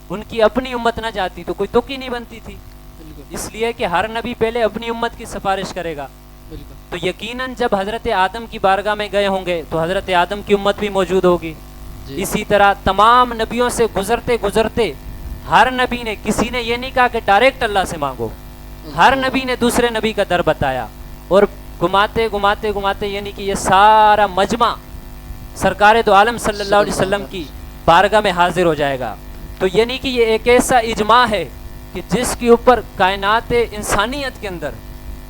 ان کی اپنی امت نہ جاتی تو کوئی تک ہی نہیں بنتی تھی، بالکل اس لیے کہ ہر نبی پہلے اپنی امت کی سفارش کرے گا، بالکل تو یقیناً جب حضرت آدم کی بارگاہ میں گئے ہوں گے تو حضرت آدم کی امت بھی موجود ہوگی۔ جی اسی طرح تمام نبیوں سے گزرتے گزرتے ہر نبی نے، کسی نے یہ نہیں کہا کہ ڈائریکٹ اللہ سے مانگو، ہر نبی نے دوسرے نبی کا در بتایا، اور گھماتے گھماتے گھماتے یعنی کہ یہ سارا مجمع سرکار دو عالم صلی اللہ علیہ وسلم کی بارگاہ میں حاضر ہو جائے گا۔ تو یعنی کہ یہ ایک ایسا اجماع ہے کہ جس کے اوپر کائنات انسانیت کے اندر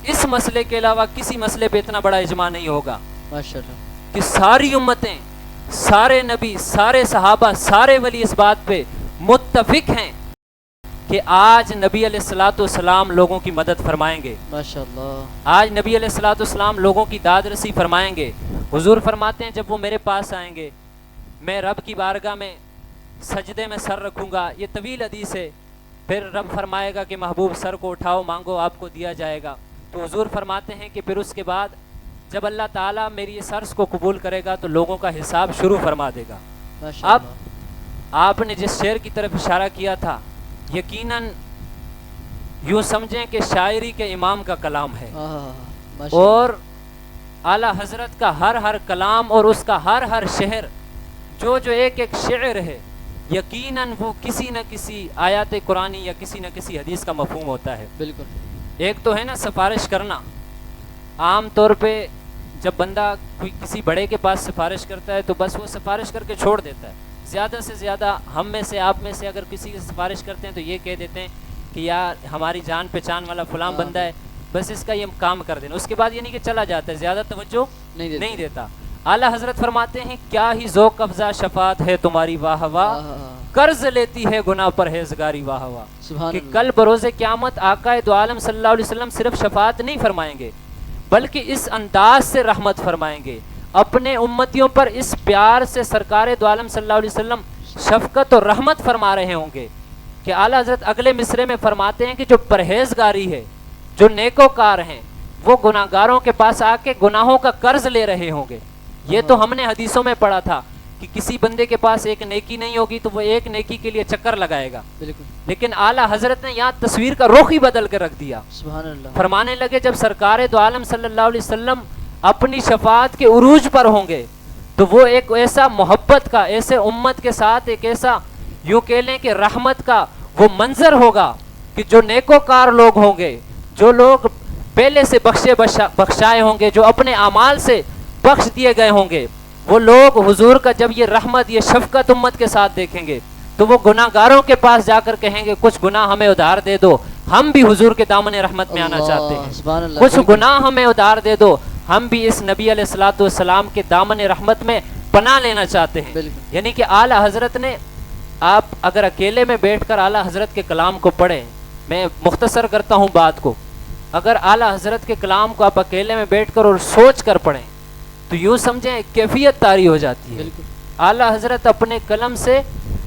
اس مسئلے کے علاوہ کسی مسئلے پہ اتنا بڑا اجماع نہیں ہوگا ماشاء اللہ کہ ساری امتیں، سارے نبی، سارے صحابہ، سارے ولی اس بات پہ متفق ہیں کہ آج نبی علیہ الصلوۃ والسلام لوگوں کی مدد فرمائیں گے، ماشاء اللہ آج نبی علیہ الصلوۃ والسلام لوگوں کی داد رسی فرمائیں گے۔ حضور فرماتے ہیں جب وہ میرے پاس آئیں گے میں رب کی بارگاہ میں سجدے میں سر رکھوں گا، یہ طویل حدیث ہے، پھر رب فرمائے گا کہ محبوب سر کو اٹھاؤ، مانگو آپ کو دیا جائے گا، تو حضور فرماتے ہیں کہ پھر اس کے بعد جب اللہ تعالیٰ میری اس عرض کو قبول کرے گا تو لوگوں کا حساب شروع فرما دے گا۔ ماشاء اب اللہ آپ نے جس شعر کی طرف اشارہ کیا تھا یقیناً یوں سمجھیں کہ شاعری کے امام کا کلام ہے، ماشاء اللہ اور اعلیٰ حضرت کا ہر کلام اور اس کا ہر شعر جو ایک ایک شعر ہے یقیناً وہ کسی نہ کسی آیات قرآنی یا کسی نہ کسی حدیث کا مفہوم ہوتا ہے۔ بالکل ایک تو ہے نا سفارش کرنا، عام طور پہ جب بندہ کوئی کسی بڑے کے پاس سفارش کرتا ہے تو بس وہ سفارش کر کے چھوڑ دیتا ہے، زیادہ سے زیادہ ہم میں سے آپ میں سے اگر کسی کی سفارش کرتے ہیں تو یہ کہہ دیتے ہیں کہ یار ہماری جان پہچان والا فلاں بندہ ہے، بس اس کا یہ کام کر دینا، اس کے بعد یعنی کہ چلا جاتا ہے، زیادہ توجہ نہیں دیتا۔ اعلیٰ حضرت فرماتے ہیں کیا ہی ذوق افزا شفاعت ہے تمہاری واہ واہ، قرض لیتی ہے گناہ پرہیزگاری واہ واہ، سبحان کہ اللہ کل بروز قیامت آقا دو عالم صلی اللہ علیہ وسلم صرف شفاعت نہیں فرمائیں گے بلکہ اس انداز سے رحمت فرمائیں گے، اپنے امتیوں پر اس پیار سے سرکار دو عالم صلی اللہ علیہ وسلم شفقت اور رحمت فرما رہے ہوں گے کہ اعلیٰ حضرت اگلے مصرے میں فرماتے ہیں کہ جو پرہیزگاری ہے، جو نیکوکار ہیں، وہ گناہ گاروں کے پاس آ کے گناہوں کا قرض لے رہے ہوں گے۔ یہ تو ہم نے حدیثوں میں پڑھا تھا کہ کسی بندے کے پاس ایک نیکی نہیں ہوگی تو وہ ایک نیکی کے لیے چکر لگائے گا، بالکل لیکن اعلیٰ حضرت نے یہاں تصویر کا رخ ہی بدل کر رکھ دیا، سبحان اللہ فرمانے لگے جب سرکار دو عالم صلی اللہ علیہ وسلم اپنی شفاعت کے عروج پر ہوں گے تو وہ ایک ایسا محبت کا، ایسے امت کے ساتھ ایک ایسا یوں کہہ لیں کہ رحمت کا وہ منظر ہوگا کہ جو نیکوکار لوگ ہوں گے، جو لوگ پہلے سے بخشائے ہوں گے، جو اپنے اعمال سے بخش دیے گئے ہوں گے، وہ لوگ حضور کا جب یہ رحمت، یہ شفقت امت کے ساتھ دیکھیں گے تو وہ گناہ گاروں کے پاس جا کر کہیں گے کچھ گناہ ہمیں ادھار دے دو، ہم بھی حضور کے دامن رحمت میں آنا چاہتے ہیں، سبحان اللہ کچھ گناہ ہمیں ادھار دے دو، ہم بھی اس نبی علیہ الصلوۃ والسلام کے دامن رحمت میں پناہ لینا چاہتے ہیں۔ بالکل یعنی کہ اعلیٰ حضرت نے، آپ اگر اکیلے میں بیٹھ کر اعلیٰ حضرت کے کلام کو پڑھیں، میں مختصر کرتا ہوں بات کو، اگر اعلیٰ حضرت کے کلام کو آپ اکیلے میں بیٹھ کر اور سوچ کر پڑھیں تو یوں سمجھیں ایک کیفیت طاری ہو جاتی ہے۔ بالکل اعلیٰ حضرت اپنے قلم سے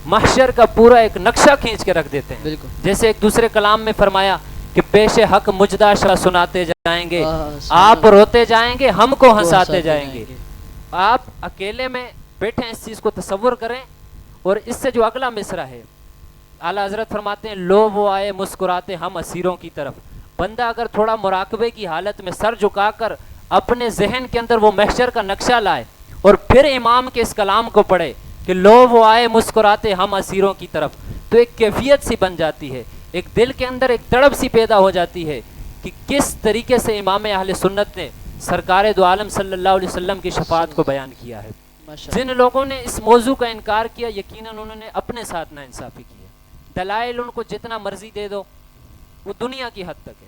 محشر کا پورا ایک نقشہ کھینچ کے رکھ دیتے ہیں، بالکل جیسے ایک دوسرے کلام میں فرمایا کہ پیش حق مجدہ شاہ سناتے جائیں گے، سبحان آپ اللہ روتے جائیں گے، ہم کو ہنساتے ہنساتے جائیں گے۔ آپ اکیلے میں بیٹھیں، اس چیز کو تصور کریں، اور اس سے جو اگلا مصرع ہے اعلیٰ حضرت فرماتے ہیں لو وہ آئے مسکراتے ہم اسیروں کی طرف، بندہ اگر تھوڑا مراقبے کی حالت میں سر جھکا کر اپنے ذہن کے اندر وہ محشر کا نقشہ لائے اور پھر امام کے اس کلام کو پڑھے کہ لو وہ آئے مسکراتے ہم اسیروں کی طرف، تو ایک کیفیت سی بن جاتی ہے، ایک دل کے اندر ایک تڑپ سی پیدا ہو جاتی ہے کہ کس طریقے سے امام اہل سنت نے سرکار دو عالم صلی اللہ علیہ وسلم کی شفاعت کو بیان کیا ہے۔ جن لوگوں نے اس موضوع کا انکار کیا یقیناً انہوں نے اپنے ساتھ ناانصافی کی ہے۔ دلائل ان کو جتنا مرضی دے دو وہ دنیا کی حد تک ہے،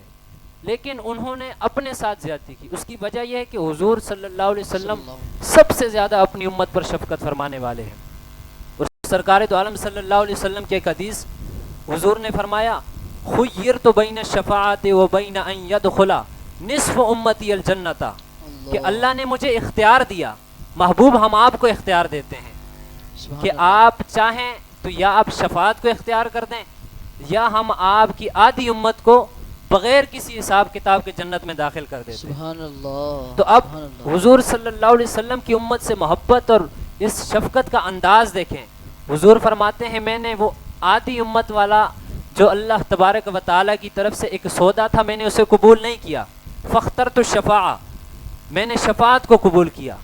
لیکن انہوں نے اپنے ساتھ زیادتی کی۔ اس کی وجہ یہ ہے کہ حضور صلی اللہ علیہ وسلم سب سے زیادہ اپنی امت پر شفقت فرمانے والے ہیں، اور سرکار دو عالم صلی اللہ علیہ وسلم کی ایک حدیث حضور نے فرمایا خیرت بین الشفاعت و بین ان یدخل نصف امتی الجنت، کہ اللہ نے مجھے اختیار دیا، محبوب ہم آپ کو اختیار دیتے ہیں کہ آپ چاہیں تو یا آپ شفاعت کو اختیار کر دیں یا ہم آپ کی آدھی امت کو بغیر کسی حساب کتاب کے جنت میں داخل کر دیتے ہیں۔ سبحان اللہ۔ تو اب حضور صلی اللہ علیہ وسلم کی امت سے محبت اور اس شفقت کا انداز دیکھیں۔ حضور فرماتے ہیں میں نے وہ آدھی امت والا جو اللہ تبارک و تعالیٰ کی طرف سے ایک سودا تھا میں نے اسے قبول نہیں کیا، فاخترت الشفاعہ، میں نے شفاعت کو قبول کیا۔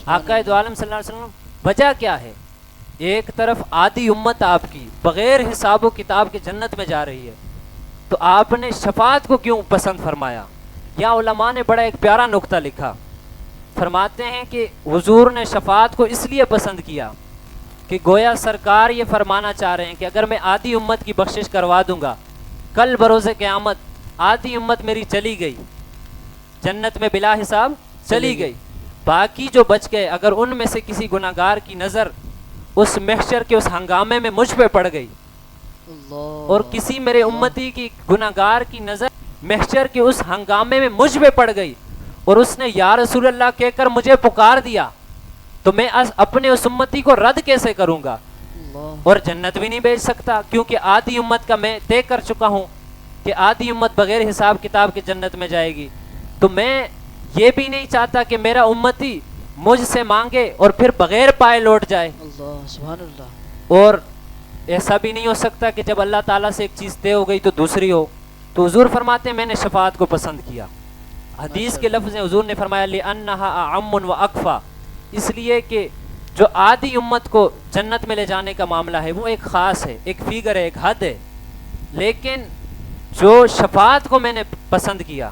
آقا دو عالم صلی اللہ علیہ وسلم وجہ کیا ہے؟ ایک طرف آدھی امت آپ کی بغیر حساب و کتاب کے جنت میں جا رہی ہے، تو آپ نے شفاعت کو کیوں پسند فرمایا؟ یا علماء نے بڑا ایک پیارا نقطہ لکھا، فرماتے ہیں کہ حضور نے شفاعت کو اس لیے پسند کیا کہ گویا سرکار یہ فرمانا چاہ رہے ہیں کہ اگر میں آدھی امت کی بخشش کروا دوں گا، کل بروز قیامت آدھی امت میری چلی گئی جنت میں بلا حساب چلی گئی، باقی جو بچ گئے اگر ان میں سے کسی گناہگار کی نظر اس محشر کے اس ہنگامے میں مجھ پہ پڑ گئی اور کسی میرے امتی کی گناہگار کی نظر محشر کے اس ہنگامے میں مجھ پہ پڑ گئی اور اس نے یا رسول اللہ کہہ کر مجھے پکار دیا، تو میں اپنے اس امتی کو رد کیسے کروں گا اور جنت بھی نہیں بھیج سکتا، کیونکہ آدھی امت کا میں طے کر چکا ہوں کہ آدھی امت بغیر حساب کتاب کے جنت میں جائے گی۔ تو میں یہ بھی نہیں چاہتا کہ میرا امتی مجھ سے مانگے اور پھر بغیر پائے لوٹ جائے، اللہ سبحان اللہ۔ اور ایسا بھی نہیں ہو سکتا کہ جب اللہ تعالیٰ سے ایک چیز طے ہو گئی تو دوسری ہو۔ تو حضور فرماتے ہیں میں نے شفاعت کو پسند کیا۔ حدیث کے لفظ ہیں حضور نے فرمایا لِأَنَّهَا أَعَمٌ وَأَكْفَى، اس لیے کہ جو آدھی امت کو جنت میں لے جانے کا معاملہ ہے وہ ایک خاص ہے، ایک فیگر ہے، ایک حد ہے، لیکن جو شفاعت کو میں نے پسند کیا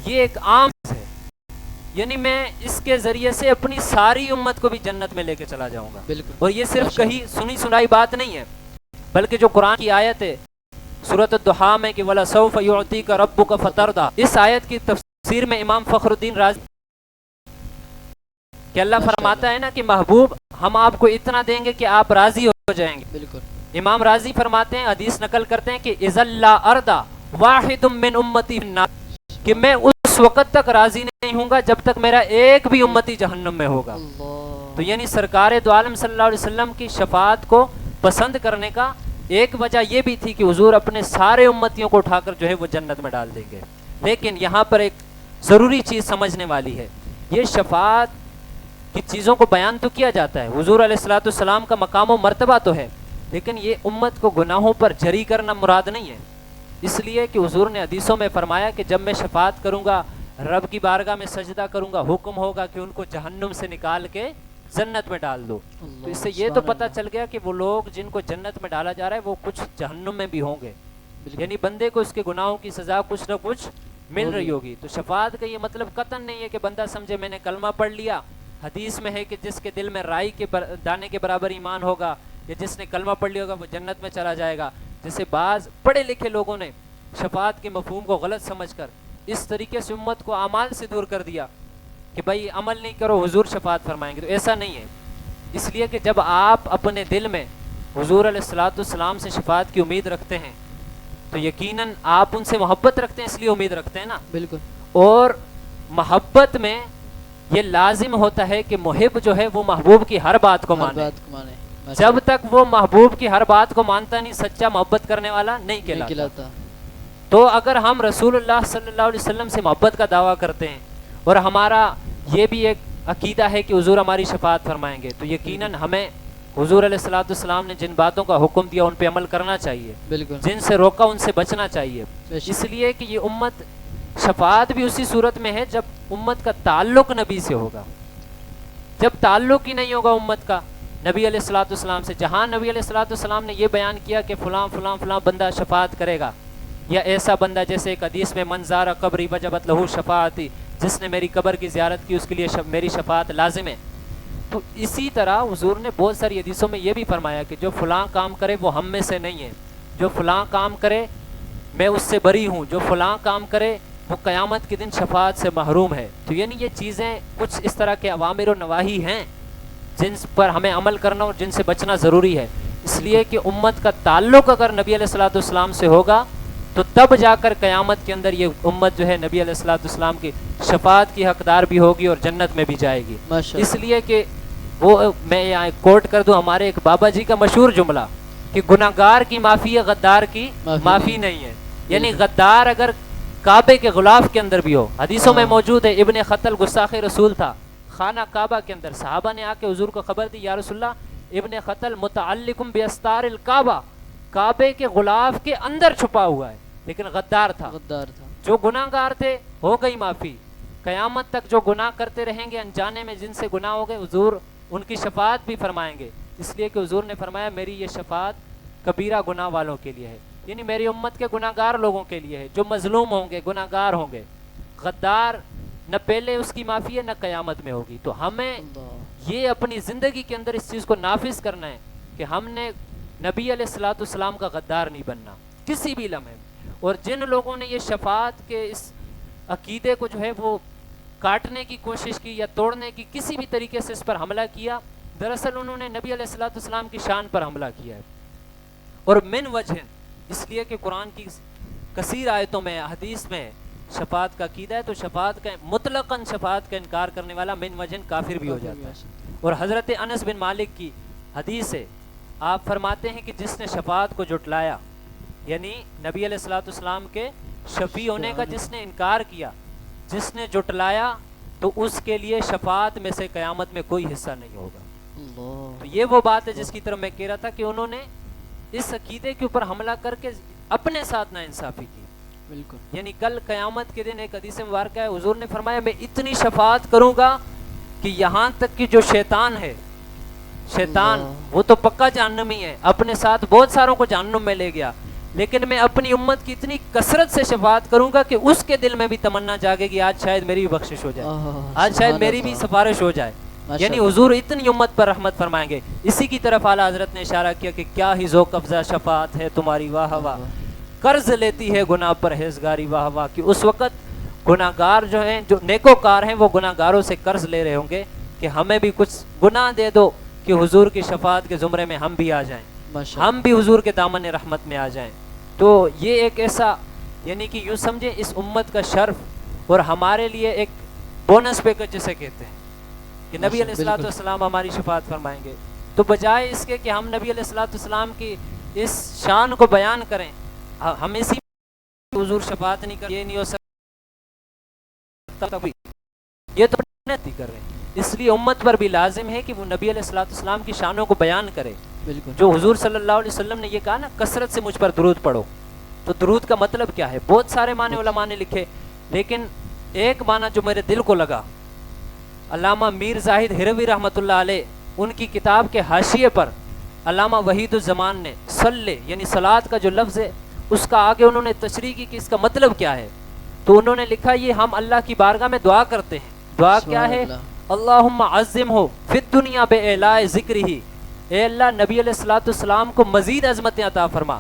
یہ ایک عام ہے، یعنی میں اس کے ذریعے سے اپنی ساری امت کو بھی جنت میں لے کے چلا جاؤں گا۔ بالکل، اور یہ صرف کہیں سنی سنائی بات نہیں ہے، بلکہ جو قرآن کی آیت ہے سورۃ الضحیٰ میں کہ وَلَسَوْفَ يُعْطِيكَ رَبُّكَ فَتَرْضَىٰ، اس آیت کی تفسیر میں امام فخر الدین رازی کہ اللہ فرماتا ہے نا کہ محبوب ہم آپ کو اتنا دیں گے کہ آپ راضی ہو جائیں گے۔ بالکل، امام راضی فرماتے ہیں، حدیث نقل کرتے ہیں کہ اِذَا لَا أَرْضَىٰ وَاحِدٌ مِّنْ أُمَّتِي فِي النَّارِ، کہ میں اس وقت تک راضی نہیں ہوں گا جب تک میرا ایک بھی امتی جہنم میں ہوگا۔ تو یعنی سرکار دو عالم صلی اللہ علیہ وسلم کی شفاعت کو پسند کرنے کا ایک وجہ یہ بھی تھی کہ حضور اپنے سارے امتیوں کو اٹھا کر جو ہے وہ جنت میں ڈال دیں گے۔ لیکن یہاں پر ایک ضروری چیز سمجھنے والی ہے، یہ شفاعت کی چیزوں کو بیان تو کیا جاتا ہے، حضور علیہ الصلوۃ والسلام کا مقام و مرتبہ تو ہے، لیکن یہ امت کو گناہوں پر جری کرنا مراد نہیں ہے، اس لیے کہ حضور نے حدیثوں میں فرمایا کہ جب میں شفاعت کروں گا رب کی بارگاہ میں سجدہ کروں گا، حکم ہوگا کہ ان کو جہنم سے نکال کے جنت میں ڈال دو۔ تو اس سے یہ تو پتہ چل گیا کہ وہ لوگ جن کو جنت میں ڈالا جا رہا ہے وہ کچھ جہنم میں بھی ہوں گے، یعنی بندے کو اس کے گناہوں کی سزا کچھ نہ کچھ مل رہی ہوگی۔ تو شفاعت کا یہ مطلب قطعاً نہیں ہے کہ بندہ سمجھے میں نے کلمہ پڑھ لیا، حدیث میں ہے کہ جس کے دل میں رائی کے دانے کے برابر ایمان ہوگا یا جس نے کلمہ پڑھ لیا ہوگا وہ جنت میں چلا جائے گا۔ جیسے بعض پڑھے لکھے لوگوں نے شفاعت کے مفہوم کو غلط سمجھ کر اس طریقے سے امت کو اعمال سے دور کر دیا کہ بھائی عمل نہیں کرو حضور شفاعت فرمائیں گے، تو ایسا نہیں ہے۔ اس لیے کہ جب آپ اپنے دل میں حضور علیہ الصلوۃ والسلام سے شفاعت کی امید رکھتے ہیں تو یقیناً آپ ان سے محبت رکھتے ہیں، اس لیے امید رکھتے ہیں نا۔ بالکل، اور محبت میں یہ لازم ہوتا ہے کہ محب جو ہے وہ محبوب کی ہر بات کو مانے، جب تک وہ محبوب کی ہر بات کو مانتا نہیں سچا محبت کرنے والا نہیں کہلاتا۔ تو اگر ہم رسول اللہ صلی اللہ علیہ وسلم سے محبت کا دعویٰ کرتے ہیں اور ہمارا یہ بھی ایک عقیدہ ہے کہ حضور ہماری شفاعت فرمائیں گے، تو یقیناً ہمیں حضور علیہ الصلوۃ والسلام نے جن باتوں کا حکم دیا ان پہ عمل کرنا چاہیے، بالکل جن سے روکا ان سے بچنا چاہیے، بے شک۔ اس لیے کہ یہ امت شفاعت بھی اسی صورت میں ہے جب امت کا تعلق نبی سے ہوگا۔ جب تعلق ہی نہیں ہوگا امت کا نبی علیہ الصلوۃ والسلام سے، جہاں نبی علیہ الصلوۃ والسلام نے یہ بیان کیا کہ فلاں فلاں فلاں بندہ شفاعت کرے گا، یا ایسا بندہ جیسے ایک حدیث میں من زار قبری وجبت لہو شفاعتی، جس نے میری قبر کی زیارت کی اس کے لیے میری شفاعت لازم ہے۔ تو اسی طرح حضور نے بہت ساری حدیثوں میں یہ بھی فرمایا کہ جو فلاں کام کرے وہ ہم میں سے نہیں ہے، جو فلاں کام کرے میں اس سے بری ہوں، جو فلاں کام کرے وہ قیامت کے دن شفاعت سے محروم ہے۔ تو یعنی یہ چیزیں کچھ اس طرح کے اوامر و نواہی ہیں جن پر ہمیں عمل کرنا اور جن سے بچنا ضروری ہے، اس لیے کہ امت کا تعلق اگر نبی علیہ الصلوۃ والسلام سے ہوگا تو تب جا کر قیامت کے اندر یہ امت جو ہے نبی علیہ الصلوۃ والسلام کی شفاعت کی حقدار بھی ہوگی اور جنت میں بھی جائے گی۔ ماشاء اس لیے کہ وہ میں یہاں کوٹ کر دوں ہمارے ایک بابا جی کا مشہور جملہ کہ گناہ گار کی معافی ہے، غدار کی معافی نہیں ہے۔ یعنی غدار اگر کعبے کے غلاف کے اندر بھی ہو، حدیثوں میں موجود ہے ابن خطل گستاخ رسول تھا خانہ کعبہ کے اندر، صحابہ نے آ کے حضور کو خبر دی یا رسول اللہ ابن خطل متعلقم باستار الکعبہ، کعبے کے غلاف کے اندر چھپا ہوا ہے لیکن غدار تھا۔ غدار تھا۔ جو گناہ گار تھے ہو گئی معافی، قیامت تک جو گناہ کرتے رہیں گے انجانے میں جن سے گناہ ہو گئے حضور ان کی شفاعت بھی فرمائیں گے، اس لیے کہ حضور نے فرمایا میری یہ شفاعت کبیرہ گناہ والوں کے لیے ہے، یعنی میری امت کے گناہ گار لوگوں کے لیے ہے جو مظلوم ہوں گے، گناہ گار ہوں گے۔ غدار نہ پہلے اس کی معافی ہے نہ قیامت میں ہوگی۔ تو ہمیں یہ اپنی زندگی کے اندر اس چیز کو نافذ کرنا ہے کہ ہم نے نبی علیہ الصلوۃ والسلام کا غدار نہیں بننا کسی بھی لمحے۔ اور جن لوگوں نے یہ شفاعت کے اس عقیدے کو جو ہے وہ کاٹنے کی کوشش کی یا توڑنے کی کسی بھی طریقے سے اس پر حملہ کیا، دراصل انہوں نے نبی علیہ الصلوۃ والسلام کی شان پر حملہ کیا ہے۔ اور من وجہ اس لیے کہ قرآن کی کثیر آیتوں میں حدیث میں شفاعت کا عقیدہ ہے، تو شفاعت کا مطلقاً شفاعت کا انکار کرنے والا من وجہ کافر بھی ہو جاتا ہے۔ اور حضرت انس بن مالک کی حدیث ہے، آپ فرماتے ہیں کہ جس نے شفاعت کو جھٹلایا، یعنی نبی علیہ الصلوۃ والسلام کے شفیع ہونے کا جس نے انکار کیا، جس نے جھٹلایا، تو اس کے لیے شفاعت میں سے قیامت میں کوئی حصہ نہیں ہوگا۔ تو یہ وہ بات ہے جس کی طرف میں کہہ رہا تھا کہ انہوں نے اس عقیدے کے اوپر حملہ کر کے اپنے ساتھ ناانصافی کی۔ بالکل، یعنی کل قیامت کے دن ایک حدیث مبارکہ ہے، حضور نے فرمایا میں اتنی شفاعت کروں گا کہ یہاں تک کہ جو شیطان ہے، شیطان وہ تو پکا جہنمی ہے، اپنے ساتھ بہت ساروں کو جہنم میں لے گیا، لیکن میں اپنی امت کی اتنی کثرت سے شفاعت کروں گا کہ اس کے دل میں بھی تمنا جاگے گی آج شاید میری بھی بخشش ہو جائے، آج شاید میری بھی سفارش ہو جائے۔ یعنی حضور اتنی امت پر رحمت فرمائیں گے۔ اسی کی طرف اعلیٰ حضرت نے اشارہ کیا کہ کیا ہی ذوق افزا شفاعت ہے تمہاری واہ واہ، قرض لیتی ہے گناہ پرہیزگاری واہ واہ، کہ اس وقت گناہ گار جو ہیں، جو نیکوکار ہیں، وہ گناہ گاروں سے قرض لے رہے ہوں گے کہ ہمیں بھی کچھ گناہ دے دو کہ حضور کی شفاعت کے زمرے میں ہم بھی آ جائیں، ہم بھی حضور کے دامن رحمت میں آ جائیں۔ تو یہ ایک ایسا، یعنی کہ یوں سمجھیں اس امت کا شرف اور ہمارے لیے ایک بونس پیکج جسے کہتے ہیں کہ نبی علیہ الصلوۃ والسلام ہماری شفاعت فرمائیں گے، تو بجائے اس کے کہ ہم نبی علیہ الصلوۃ والسلام کی اس شان کو بیان کریں، ہم اسی حضور شفاعت نہیں کر، یہ نہیں ہو سکتا، یہ تو نہیں کر رہے ہیں۔ اس لیے امت پر بھی لازم ہے کہ وہ نبی علیہ الصلوۃ والسلام کی شانوں کو بیان کرے۔ بالکل، جو حضور صلی اللہ علیہ وسلم نے یہ کہا نا کثرت سے مجھ پر درود پڑھو، تو درود کا مطلب کیا ہے؟ بہت سارے معنی علماء نے لکھے، لیکن ایک معنی جو میرے دل کو لگا، علامہ میر زاہد ہروی رحمۃ اللہ علیہ ان کی کتاب کے حاشیے پر علامہ وحید الزمان نے صلی یعنی صلاۃ کا جو لفظ ہے اس کا آگے انہوں نے تشریح کی کہ اس کا مطلب کیا ہے، تو انہوں نے لکھا یہ ہم اللہ کی بارگاہ میں دعا کرتے ہیں۔ دعا کیا ہے؟ اللہم عظم ہو فی الدنیا بے اعلاء ذکر ہی، اے اللہ نبی علیہ الصلوۃ والسلام کو مزید عظمتیں عطا فرما،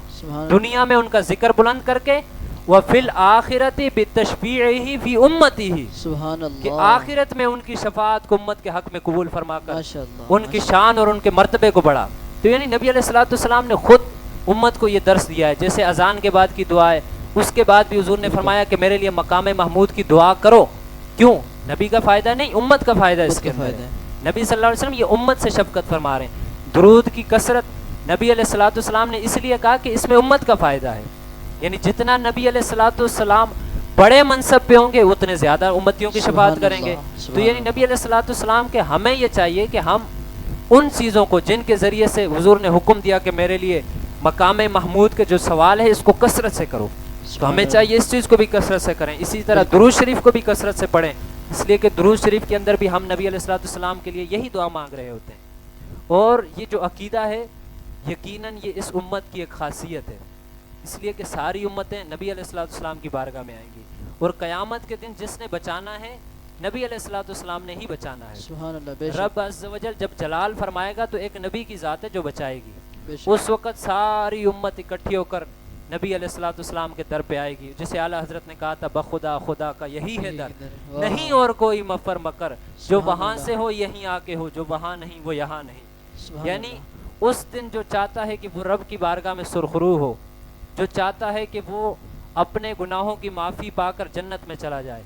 دنیا میں ان کا ذکر بلند کر کے، وفی الآخرۃ بتشفیعہ فی امتہ، سبحان اللہ، کہ آخرت میں ان کی شفاعت کو امت کے حق میں قبول فرما کر ماشاءاللہ، ان کی شان اور ان کے مرتبے کو بڑھا۔ تو یعنی نبی علیہ الصلوۃ والسلام نے خود امت کو یہ درس دیا ہے، جیسے اذان کے بعد کی دعا ہے، اس کے بعد بھی حضور نے فرمایا کہ میرے لیے مقام محمود کی دعا کرو۔ کیوں؟ نبی کا فائدہ نہیں، امت کا فائدہ اس کے اندر ہے۔ نبی صلی اللہ علیہ وسلم یہ امت سے شفقت فرما رہے ہیں۔ درود کی کثرت نبی علیہ الصلوۃ والسلام نے اس لیے کہا کہ اس میں امت کا فائدہ ہے، یعنی جتنا نبی علیہ الصلوۃ والسلام بڑے منصب پہ ہوں گے اتنے زیادہ امتیوں کی شفاعت کریں گے۔ تو یعنی نبی علیہ الصلوۃ والسلام کے ہمیں یہ چاہیے کہ ہم ان چیزوں کو جن کے ذریعے سے حضور نے حکم دیا کہ میرے لیے مقام محمود کے جو سوال ہے اس کو کثرت سے کرو، تو ہمیں چاہیے اس چیز کو بھی کثرت سے کریں. اسی طرح درود شریف کو بھی کثرت سے پڑھیں، اس لیے کہ درود شریف کے اندر بھی ہم نبی علیہ الصلوۃ والسلام کے لیے یہی دعا مانگ رہے ہوتے ہیں. اور یہ جو عقیدہ ہے یقیناً یہ اس امت کی ایک خاصیت ہے، اس لیے کہ ساری امتیں نبی علیہ الصلوۃ والسلام کی بارگاہ میں آئیں گی، اور قیامت کے دن جس نے بچانا ہے نبی علیہ الصلوۃ والسلام نے ہی بچانا ہے. سبحان اللہ. بے شک رب عز و جل جب جلال فرمائے گا تو ایک نبی کی ذات ہے جو بچائے گی. بے شک. اس وقت ساری امت اکٹھی ہو کر نبی علیہ الصلوۃ والسلام کے در پہ آئے گی، جسے اعلیٰ حضرت نے کہا تھا بخدا خدا کا یہی ہے در، نہیں اور کوئی مفر مکر، جو وہاں سے ہو یہیں آ کے ہو، جو وہاں نہیں وہ یہاں نہیں. سبحان یعنی اللہ. اس دن جو چاہتا ہے کہ وہ رب کی بارگاہ میں سرخرو ہو، جو چاہتا ہے کہ وہ اپنے گناہوں کی معافی پا کر جنت میں چلا جائے،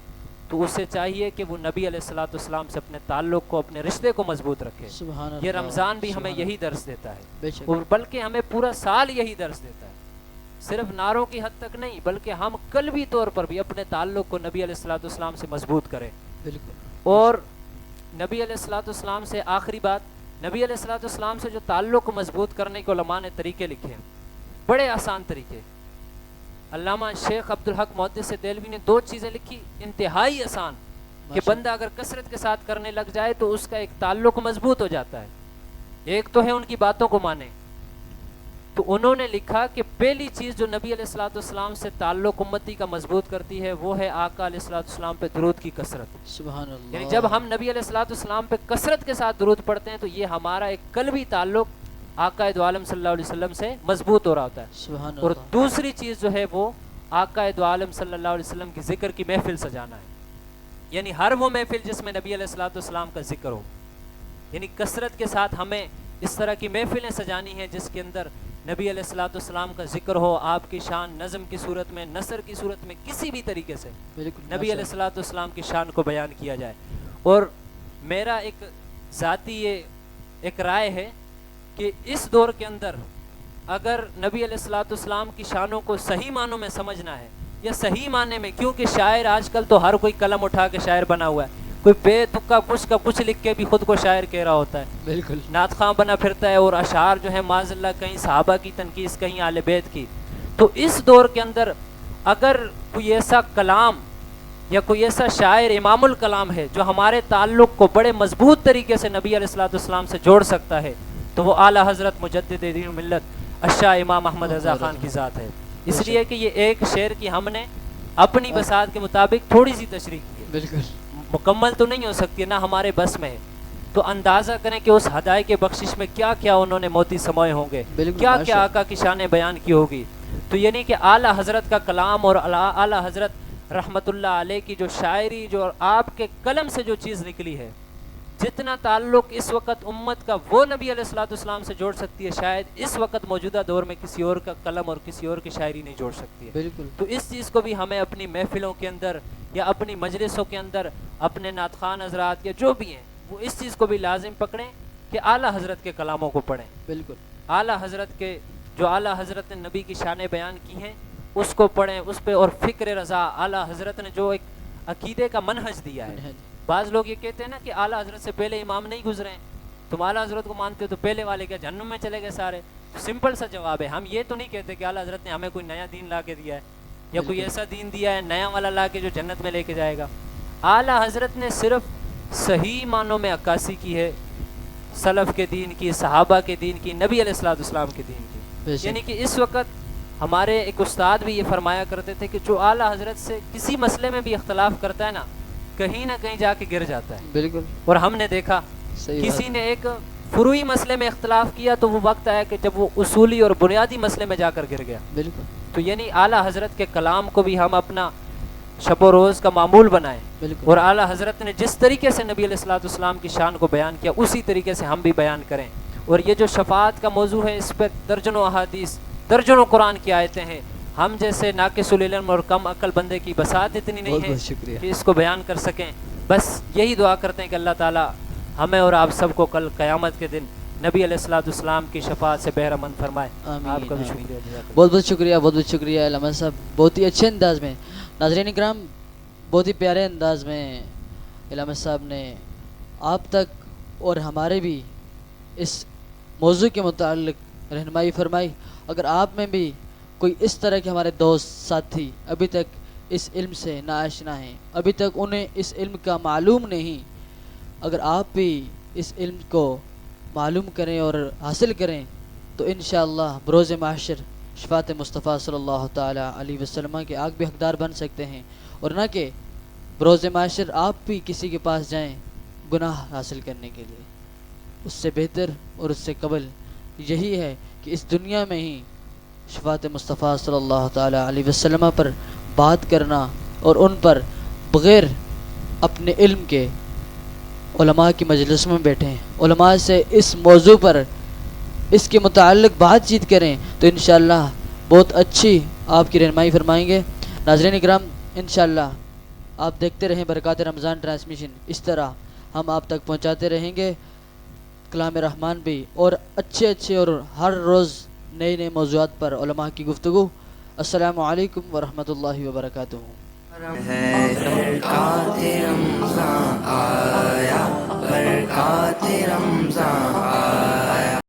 تو اسے چاہیے کہ وہ نبی علیہ الصلوۃ والسلام سے اپنے تعلق کو، اپنے رشتے کو مضبوط رکھے. سبحان اللہ. یہ رمضان بھی ہمیں سبحان یہی درس دیتا ہے، بے شک. اور بلکہ ہمیں پورا سال یہی درس دیتا ہے، صرف نعروں کی حد تک نہیں بلکہ ہم قلبی طور پر بھی اپنے تعلق کو نبی علیہ الصلوۃ والسلام سے مضبوط کریں. بالکل. اور نبی علیہ الصلوۃ والسلام سے آخری بات، نبی علیہ الصلوۃ والسلام سے جو تعلق کو مضبوط کرنے کے علماء نے طریقے لکھے ہیں، بڑے آسان طریقے. علامہ شیخ عبدالحق محدث دہلوی نے 2 چیزیں لکھی انتہائی آسان، کہ بندہ اگر کثرت کے ساتھ کرنے لگ جائے تو اس کا ایک تعلق مضبوط ہو جاتا ہے. ایک تو ہے ان کی باتوں کو مانے، تو انہوں نے لکھا کہ پہلی چیز جو نبی علیہ الصلوۃ والسلام سے تعلق امتی کا مضبوط کرتی ہے وہ ہے آقا علیہ الصلوۃ والسلام پہ درود کی کثرت. سبحان اللہ. یعنی جب ہم نبی علیہ الصلوۃ والسلام پہ کثرت کے ساتھ درود پڑھتے ہیں تو یہ ہمارا ایک قلبی تعلق آقا دو عالم صلی اللہ علیہ وسلم سے مضبوط ہو رہا ہوتا ہے. سبحان اور اللہ. دوسری چیز جو ہے وہ آقا دو عالم صلی اللہ علیہ وسلم کی ذکر کی محفل سجانا ہے. یعنی ہر وہ محفل جس میں نبی علیہ الصلوۃ والسلام کا ذکر ہو، یعنی کثرت کے ساتھ ہمیں اس طرح کی محفلیں سجانی ہیں جس کے اندر نبی علیہ الصلوۃ والسلام کا ذکر ہو، آپ کی شان نظم کی صورت میں، نثر کی صورت میں، کسی بھی طریقے سے بالکل. نبی علیہ الصلوۃ والسلام کی شان کو بیان کیا جائے. اور میرا ایک ذاتی یہ ایک رائے ہے کہ اس دور کے اندر اگر نبی علیہ الصلوۃ والسلام کی شانوں کو صحیح معنوں میں سمجھنا ہے، یا صحیح معنی میں، کیونکہ شاعر آج کل تو ہر کوئی قلم اٹھا کے شاعر بنا ہوا ہے، کوئی بے تکا کچھ کا کچھ لکھ کے بھی خود کو شاعر کہہ رہا ہوتا ہے، بالکل. نعت خواں بنا پھرتا ہے، اور اشعار جو ہے معاذ اللہ کہیں صحابہ کی تنقید کہیں آل بیت کی. تو اس دور کے اندر اگر کوئی ایسا کلام یا کوئی ایسا شاعر امام الکلام ہے جو ہمارے تعلق کو بڑے مضبوط طریقے سے نبی علیہ الصلوۃ والسلام سے جوڑ سکتا ہے تو وہ اعلیٰ حضرت مجدد دین و ملت الشاہ امام احمد رضا خان کی ذات ہے. اس لیے کہ یہ ایک شعر کی ہم نے اپنی بساط کے مطابق تھوڑی سی تشریح کی ہے، بالکل. مکمل تو نہیں ہو سکتی، نہ ہمارے بس میں ہے. تو اندازہ کریں کہ اس ہدایت کے بخشش میں کیا کیا انہوں نے موتی سموئے ہوں گے، بالکل. کیا ماشاء کیا آقا کی شانیں بیان کی ہوگی. تو یعنی کہ اعلیٰ حضرت کا کلام اور اعلیٰ حضرت رحمت اللہ علیہ کی جو شاعری، جو آپ کے قلم سے جو چیز نکلی ہے، جتنا تعلق اس وقت امت کا وہ نبی علیہ الصلوۃ والسلام سے جوڑ سکتی ہے، شاید اس وقت موجودہ دور میں کسی اور کا قلم اور کسی اور کی شاعری نہیں جوڑ سکتی ہے. بالکل. تو اس چیز کو بھی ہمیں اپنی محفلوں کے اندر یا اپنی مجلسوں کے اندر اپنے نعت خوان حضرات یا جو بھی ہیں وہ اس چیز کو بھی لازم پکڑیں کہ اعلیٰ حضرت کے کلاموں کو پڑھیں. بالکل. اعلیٰ حضرت کے جو اعلیٰ حضرت نے نبی کی شانیں بیان کی ہیں اس کو پڑھیں، اس پہ. اور فکر رضا، اعلیٰ حضرت نے جو ایک عقیدے کا منہج دیا ہے. بعض لوگ یہ کہتے ہیں نا کہ اعلیٰ حضرت سے پہلے امام نہیں گزرے ہیں، تم اعلیٰ حضرت کو مانتے ہو تو پہلے والے کیا جہنم میں چلے گئے سارے. سمپل سا جواب ہے، ہم یہ تو نہیں کہتے کہ اعلیٰ حضرت نے ہمیں کوئی نیا دین لا کے دیا ہے یا کوئی ایسا دین دیا ہے نیا والا لا کے جو جنت میں لے کے جائے گا. اعلیٰ حضرت نے صرف صحیح معنوں میں عکاسی کی ہے سلف کے دین کی، صحابہ کے دین کی، نبی علیہ الصلوۃ والسلام کے دین کی. یعنی کہ اس وقت ہمارے ایک استاد بھی یہ فرمایا کرتے تھے کہ جو اعلیٰ حضرت سے کسی مسئلے میں بھی اختلاف کرتا ہے نا، کہیں نہ کہیں جا کے گر جاتا ہے. بالکل. اور ہم نے دیکھا صحیح کسی نے ایک فروعی مسئلے میں اختلاف کیا تو وہ وقت آیا کہ جب وہ اصولی اور بنیادی مسئلے میں جا کر گر گیا. بالکل. تو یعنی اعلیٰ حضرت کے کلام کو بھی ہم اپنا شب و روز کا معمول بنائیں. بالکل. اور اعلیٰ حضرت نے جس طریقے سے نبی علیہ الصلوۃ والسلام کی شان کو بیان کیا اسی طریقے سے ہم بھی بیان کریں. اور یہ جو شفاعت کا موضوع ہے اس پہ درجنوں احادیث، درجنوں قرآن کی آیتیں ہیں. ہم جیسے ناقص العلم اور کم عقل بندے کی بساط اتنی نہیں ہے شکریہ کہ اس کو بیان کر سکیں. بس یہی دعا کرتے ہیں کہ اللہ تعالیٰ ہمیں اور آپ سب کو کل قیامت کے دن نبی علیہ الصلوۃ والسلام کی شفاعت سے بہرہ مند فرمائے. آپ کا بھی شکریہ. بہت بہت شکریہ، بہت بہت شکریہ علامہ صاحب، بہت ہی اچھے انداز میں. ناظرین اکرام، بہت ہی پیارے انداز میں علامہ صاحب نے آپ تک اور ہمارے بھی اس موضوع کے متعلق رہنمائی فرمائی. اگر آپ میں بھی کوئی اس طرح کے ہمارے دوست ساتھی ابھی تک اس علم سے ناآشنا ہیں, ابھی تک انہیں اس علم کا معلوم نہیں, اگر آپ بھی اس علم کو معلوم کریں اور حاصل کریں تو انشاءاللہ بروز محشر شفاعت مصطفیٰ صلی اللہ تعالی علیہ وسلم کے آگ بھی حقدار بن سکتے ہیں, اور نہ کہ بروز محشر آپ بھی کسی کے پاس جائیں گناہ حاصل کرنے کے لیے. اس سے بہتر اور اس سے قبل یہی ہے کہ اس دنیا میں ہی شفاعت مصطفیٰ صلی اللہ تعالی علیہ وسلم پر بات کرنا اور ان پر بغیر اپنے علم کے علماء کی مجلس میں بیٹھیں, علماء سے اس موضوع پر اس کے متعلق بات چیت کریں تو انشاءاللہ بہت اچھی آپ کی رہنمائی فرمائیں گے. ناظرین اکرام, انشاءاللہ آپ دیکھتے رہیں برکات رمضان ٹرانسمیشن, اس طرح ہم آپ تک پہنچاتے رہیں گے کلام رحمان بھی, اور اچھے اور ہر روز نئے نئے موضوعات پر علماء کی گفتگو. السلام علیکم ورحمۃ اللہ وبرکاتہ. ہے برکات رمضان آیا, برکات رمضان آیا.